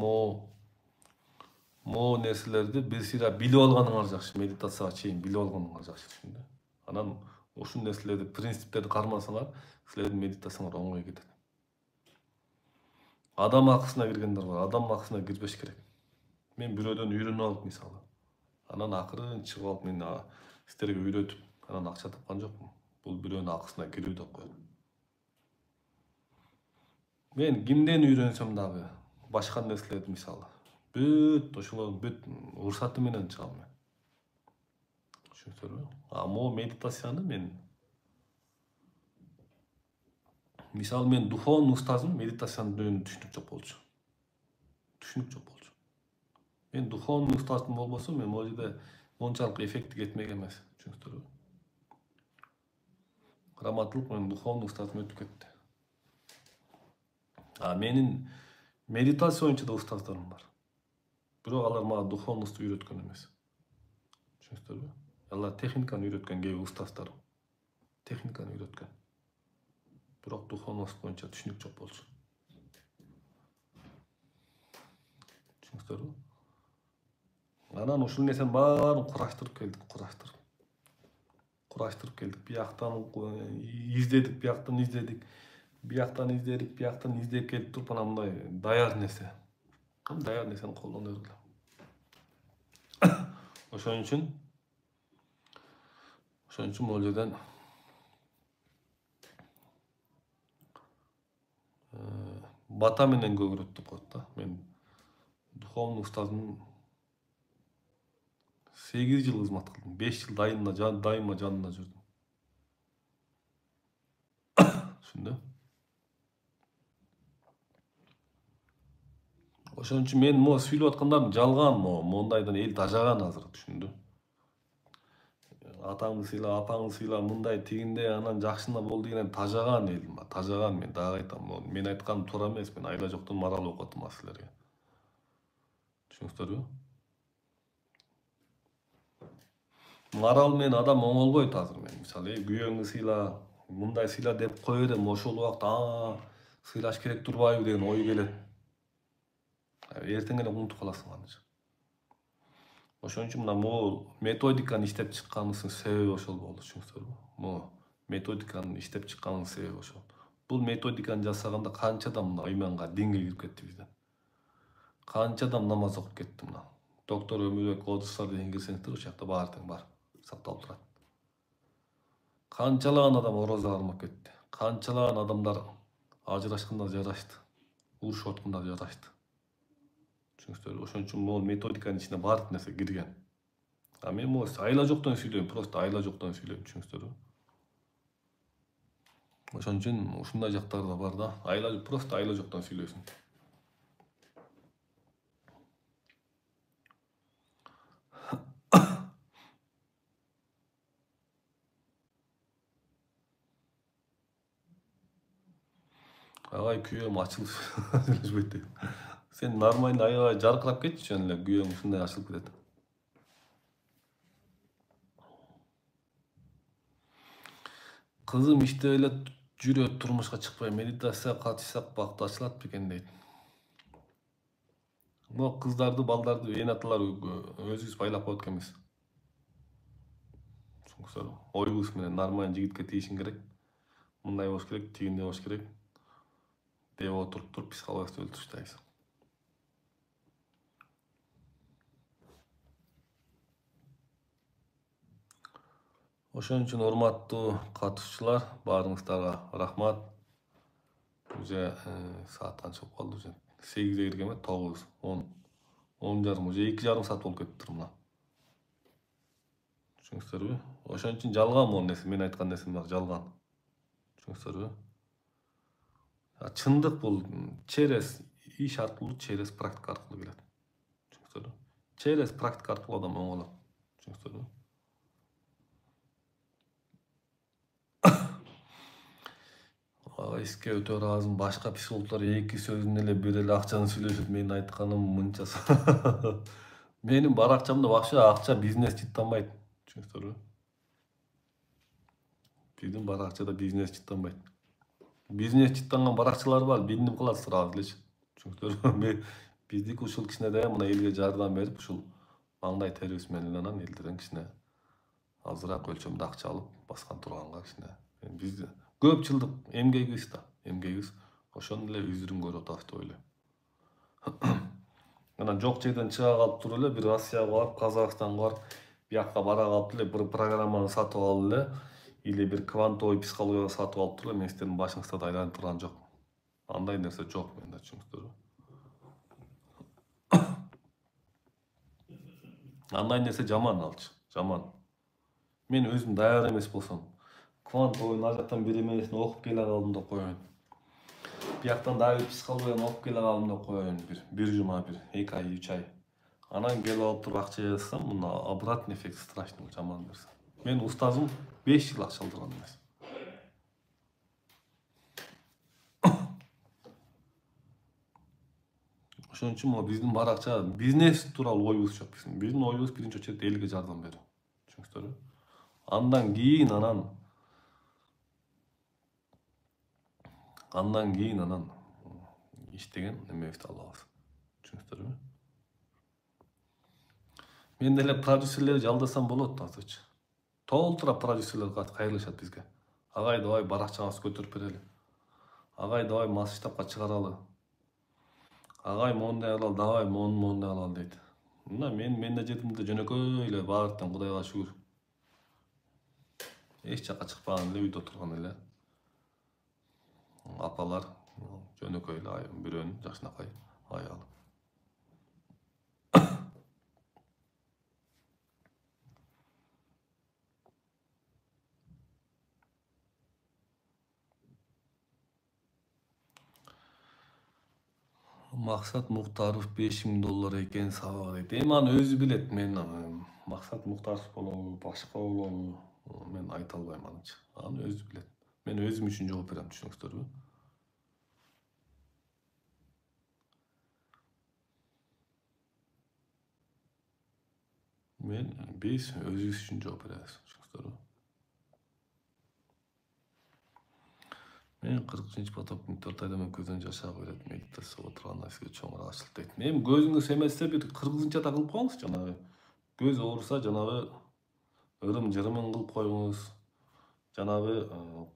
могу нерселерди бир сыйра билип алганыңар жакшы, медитацияга чейин билип алганыңар жакшы, түшүндү? Анан ушул нерселерди, принциптерди кармасаңар, силердин медитацияңар оңой кетет. Адам акысына киргендер бар, адам акысына кирбеш керек. Мен бирөөдөн үйрөнүп алып мисалы, анан акырын чыгып алып мен силерге үйрөтүп, анан акча тапкан жокмун. Бул бирөөнүн акысына кирүү деп коет. Мен кимден үйрөнсөм дагы башка нерселерди мисалы, бүт ошолордун бүт уруксаты менен чыгам мен. Түшүнүңүздөрбү? Могу медитацияны мен мисалы мен духовный устазым медитациянын жөнүндө түшүнүк жок болчу. Мен духовный устазым болбосо, мен могу жерде мончалык эффекти кетмек эмес. Түшүнүңүздөрбү? Раматылык менин духовный устазым өтүп кетти. Менин медитация боюнча да устаздарым бар. Бирок алар мага духовносту үйрөткөн эмес. Түшүнүңүздөрбү? Алар техниканы үйрөткөн кээ устаздарым. Техниканы үйрөткөн. Бирок духовность боюнча түшүнүк жок болчу. Түшүнүңүздөрбү? Анан ушул нерсенин баарын кураштырып келдик. Бияктан издедик, бияктан издеп келип туруп анан мындай даяр нерсе. Даяр нерсени колдоно бергиле. Ошон үчүн могу жерден бата менен көгөрөт деп коет да. Мен духовный устазымдын 8 жыл кызмат кылдым. 5 жыл дайыма жанында жүрдүм. Түшүндү? Ошон үчүн мен могу сүйлөп аткандарым жалган, мондайдан эл тажаган азыр, түшүндү? Атаңды сыйла, апаңды сыйла, мындай тигинде, анан жакшына бол деген тажаган эл, тажаган. Мен дагы айтам, мен айтканым туура эмес, мен айла жоктон марал окуттум силерге. Түшүнүңүздөрбү? Марал менен адам оңолбойт азыр мен. Мисалы, күйөөңдү сыйла, мындай сыйла деп кое берем, ошол убакта сыйлаш керек турбайбы деген ой келет. Эртең эле унутуп каласың аны. Ошон үчүн могу методиканы иштеп чыкканыбыздын себеби ошол болду, түшүнүңүздөрбү? Могу методиканы иштеп чыкканыбыздын себеби ошол. Бул методиканы жасаганда канча адам ыйманга, динге кирип кетти бизден. Канча адам намаз окуп кетти мына. Доктор Өмүрбек Одуслар деген кирсеңиздер, ошол жакта баары тең бар, сакталып турат. Канчалаган адам орозо кармап кетти. Канчалаган адамдар ажырашкандар жарашты. Урушуп аткандар жарашты. Түшүнүңүздөрбү? Ошон үчүн могу методиканын ичине баардык нерсе кирген. Мен могу айла жоктон сүйлөйм, просто айла жоктон сүйлөйм, түшүнүңүздөрбү? Ошон үчүн ушундай жактар да бар да. Просто айла жоктон сүйлөйсүң. Агай күйөөм ачылып сүйлөшпөйт дейт. Сен нормально аябай жаркырап кетчи, жөн эле күйөөң ушундай ачылып кетет. Кызым иштеп эле жүрөт, турмушка чыкпай, медитацияга катышсак бакыт ачылат бекен дейт. Могу кыздарды, балдарды эне аталар өзүбүз байлап коет экенбиз. Түшүнүңүздөрбү? Оюбуз менен нормально жигитке тийишиң керек. Мындай болуш керек, тигиндей болуш керек деп отуруп туруп психологиясын өлтүрүп таштайбыз. Ошон үчүн урматтуу катышчылар, баарыңыздарга рахмат. Уже саат канча болуп калды уже? 8'e кирген эме, 9, 10, 10:30, уже 2,5 саат болуп кетиптир мына. Түшүнүңүздөрбү? Ошон үчүн жалган бул нерсе, мен айткан нерсем баары жалган. Түшүнүңүздөрбү? Чындык бул через иш аркылуу, через практика аркылуу келет. Түшүнүңүздөрбү? Через практика аркылуу адам оңолот. Түшүнүңүздөрбү? Эске өтө ыраазымын. Башка психологдор эки сөзүн эле бир эле акчаны сүйлөшөт. Менин айтканым мынча. Менин баракчамда вообще акча, бизнес жыттанбайт. Түшүнүңүздөрбү? Биздин баракчада бизнес жыттанбайт. Бизнес жыттанган баракчалар бар, билинип калат сразу элечи. Түшүнүңүздөрбү? Биздики ушул кичине да мына элге жардам берип, ушул маңдай терибиз менен анан элдерден кичине азыраак өлчөмдө акча алып баскан турганга кичине. Биз көп жылдык эмгегибиз да, эмгегибиз ошону эле үзүрүн көрүп атабыз деп ойлойм. Анан жок жерден чыга калып туруп эле бир Россияга барып, Казакстанга барып, биякка бара калып эле бир программаны сатып алып эле или бир квантовый психологияга сатып алып туруп эле мен сиздердин башыңызда да айланып турган жок. Андай нерсе жок менде, түшүнүңүздөрбү? Андай нерсе жаман алчы, жаман. Мен өзүм даяр эмес болсом, квантовый ар жактан бир эмесин окуп келе калдым деп коеюн. Бияктан дагы бир психологияны окуп келе калдым деп коеюн, бир жума, бир 2 ай, 3 ай. Анан келип алып туруп акча жазсам, мына обратный эффект страшный, жаман нерсе. Мен устазым 5 жыл акча алдырган эмес. Ошон үчүн могу биздин баракча бизнес тууралуу оюбуз жок. Биздин оюбуз биринчи очередде элге жардам берүү. Түшүнүңүздөрбү? Андан кийин иштеген эмебизди алабыз. Түшүнүңүздөрбү? Мен эле продюсерлерди жалдасам болот азырчы. Толтура продюсерлер кайрылышат бизге. Агай давай баракчаңызды көтөрүп берели. Агай давай масштабка чыгаралы. Агай моундай алалы, давай моундай алалы дейт. Мына мен жеримде жөнөкөй эле баарыктан Кудайга шүгүр. Эч жакка чыкпаган эле үйдө турган эле. Апалар жөнөкөй эле бирөөнүн жакшынакай аялы. Максат Муктаров $5.000 экен сабак дейт. Эми аны өзү билет. Мен Максат Муктаров болобу, башка болобу, мен айта албайм анычы. Аны өзү билет. Мен өзүм үчүн жооп берем, түшүнүңүздөрбү? Биз өзүбүз үчүн жооп беребиз, түшүнүңүздөрбү? Мен 40 потоктун 4 айдан көзүн жашап берет, медитация отурганда сизге чоңураак ачылат дейт. Эми көзүңүз эмесе бир кыргызча да кылып коюңуз, жанагы көз ооруса жанагы ырым-жырымын кылып коюңуз. Жанагы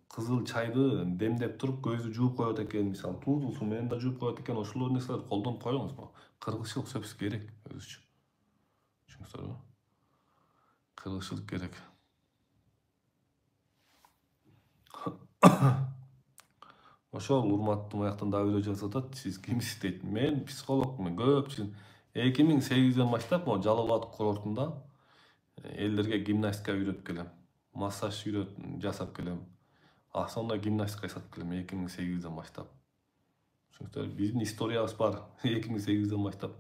кызыл чайды демдеп туруп көздү жууп коет экен, мисалы тузду суу менен да жууп коет экен, ошол нерселерди колдонуп коюңуз. Кыргызчылык сөзсүз керек өзүчө. Түшүнүңүздөрбү? Кыргызчылык керек. Ошол урматтуу аяктан дагы бирөө жазып атат, сиз кимсиз дейт. Мен психологмун, көп жыл 2008'den баштап могу Жалал Абад курортунда элдерге гимнастика үйрөтүп келем. Массаж жасап келем. Основной гимнастика жасап келем 2008'den баштап. Түшүнүңүздөрбү? Биздин историябыз бар. 2008'den баштап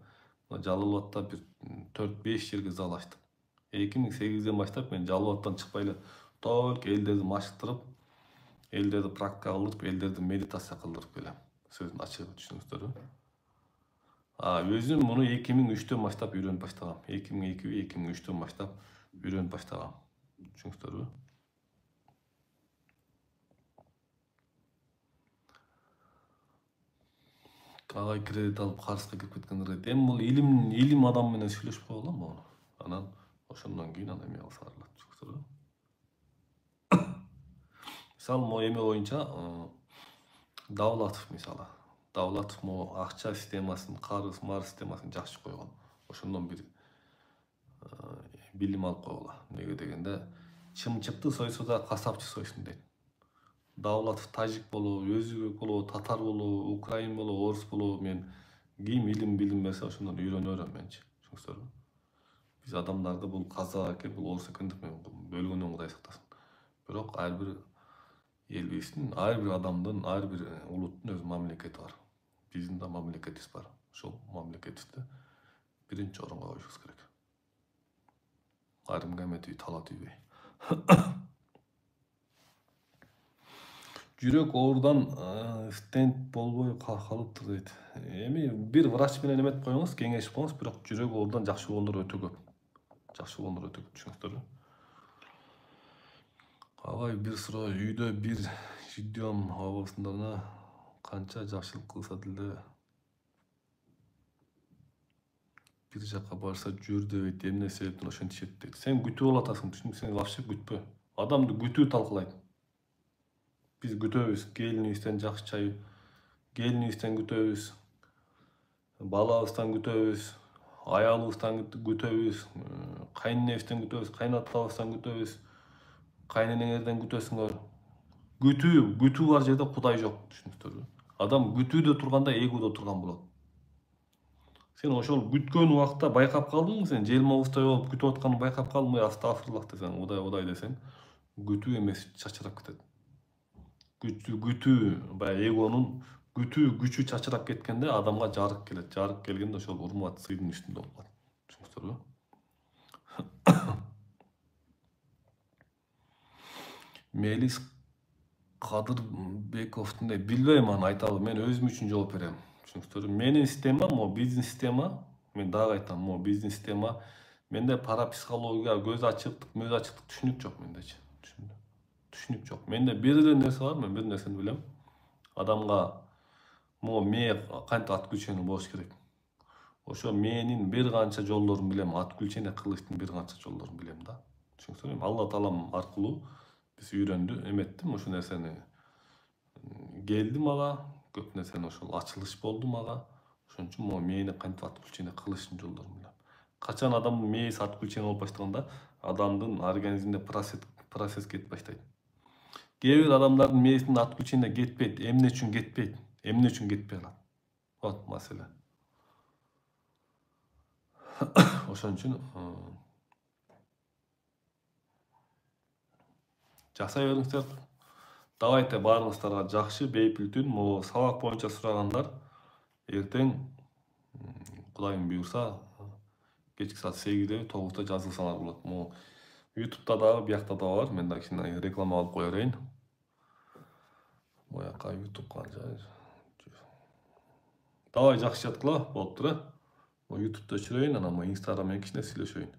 Жалал Абадта бир 4-5 жерге зал ачтык. 2008'den баштап мен Жалал Абадтан чыкпай эле только элдерди машыктырып, элдерди практика кылдырып, элдерди медитация кылдырып келем. Сөздүн ачыгы, түшүнүңүздөрбү? Өзүм муну 2003'төн баштап үйрөнүп баштагам. 2002-2003'төн баштап үйрөнүп баштагам. Түшүнүңүздөрбү? Агай кредит алып карызга кирип кеткендер. Эми бул илим адам менен сүйлөшүп койгула могу. Анан ошондон кийин аны эме кылса алат, түшүнүңүздөрбү? Мисалы могу эме боюнча Давлатов мисалы. Давлатов могу акча системасын, карыз, марыз системасын жакшы койгон. Ошондон бир билим алып койгула. Неге дегенде, Чымчыкты сойсо да касапчы сойсун дейт. Давлатов тажик болобу, өзбек болобу, татар болобу, украин болобу, орус болобу, мен ким илим билим берсе ошондон үйрөнө берем менчи. Түшүнүңүздөрбү? Биз адамдарды бул казак экен, бул орус экен деп мен бөлгөндөн Кудай сактасын. Бирок ар бир элибиздин, ар бир адамдын, ар бир улуттун өз мамлекети бар. Биздин да мамлекетибиз бар. Ошол мамлекетибизди биринчи орунга коюшубуз керек. Айрымга эме түй тала түйбөй. Жүрөк оорудан стенд болбой калыптыр дейт. Эми бир врач менен эметип коюңуз, кеңешип коюңуз, бирок жүрөк оорудан жакшы болгондор өтө көп. Жакшы болгондор өтө көп, түшүнүңүздөрбү? Агай бир суроо, үйдө бир жиддиом абысындарына канча жакшылык кылса деле бир жакка барса жүр дебейт, эмне себептен ошентишет дейт. Сен күтүп алатасың, түшүнүп, сен вообще күтпө. Адамды күтүү талкалайт. Биз күтөбүз, келинибизден жакшы чай, келинибизден күтөбүз, балабыздан күтөбүз, аялыбыздан күтөбүз, кайненебизден күтөбүз, кайнатабыздан күтөбүз, кайненеңерден күтөсүңөр. Күтүү бар жерде Кудай жок, түшүнүңүздөрбү? Адам күтүүдө турганда эгүүдө турган болот. Сен ошол күткөн убакта байкап калдыңбы, сен желмобуздай болуп күтүп атканын байкап калдыңбы, астагфирлах десең, Кудай десең, күтүү эмес чачырап кетет. Күтүү, баягы эгонун күтүү күчү чачырап кеткенде адамга жарык келет. Жарык келгенде ошол урмат сыйдын үстүндө болуп калат. Түшүнүңүздөрбү? Мелис Кадырбековдун билбейм, аны айта албайм. Мен өзүм үчүн жооп берем. Түшүнүңүздөрбү? Менин система, могу биздин система, мен дагы айтам, могу биздин система, менде парапсихология, көз ачыктык, мөз ачыктык түшүнүк жок мендечи. Түшүнүк жок. Менде бир эле нерсе бар, мен бир нерсени билем. Адамга могу мээ кантип отключение болуш керек. Ошо мээнин бир канча жолдорун билем, отключение кылыштын бир канча жолдорун билем да. Түшүнүңүздөрбү? Алла таалам аркылуу биз үйрөндү, эметтим ошол нерсени. Келди мага, көп нерсени ошол ачылыш болду мага. Ошон үчүн могу мээни кантип отключение кылыштын жолдорун билем. Качан адамдын мээси отключение болуп баштаганда, адамдын организминде процесс кетип баштайт. Кээ бир адамдардын мээсинин отключение кетпейт. Эмне үчүн кетпейт? Эмне үчүн кетпей калат? Вот маселе. Ошон үчүн жасай бериңиздер. Давайте баарыңыздарга жакшы, бейпил түн. Могу сабак боюнча сурагандар эртең Кудайым буйрса кечки саат 8-де 9-да жазылсаңар болот. Могу YouTube'да дагы, биякта да бар. Мен да кичине реклама алып кое берейин. Мояка YouTube'га давай жакшы жаткыла, болуптур, YouTube'да өчүрөйүн, анан Instagram менен кичине сүйлөшөйүн.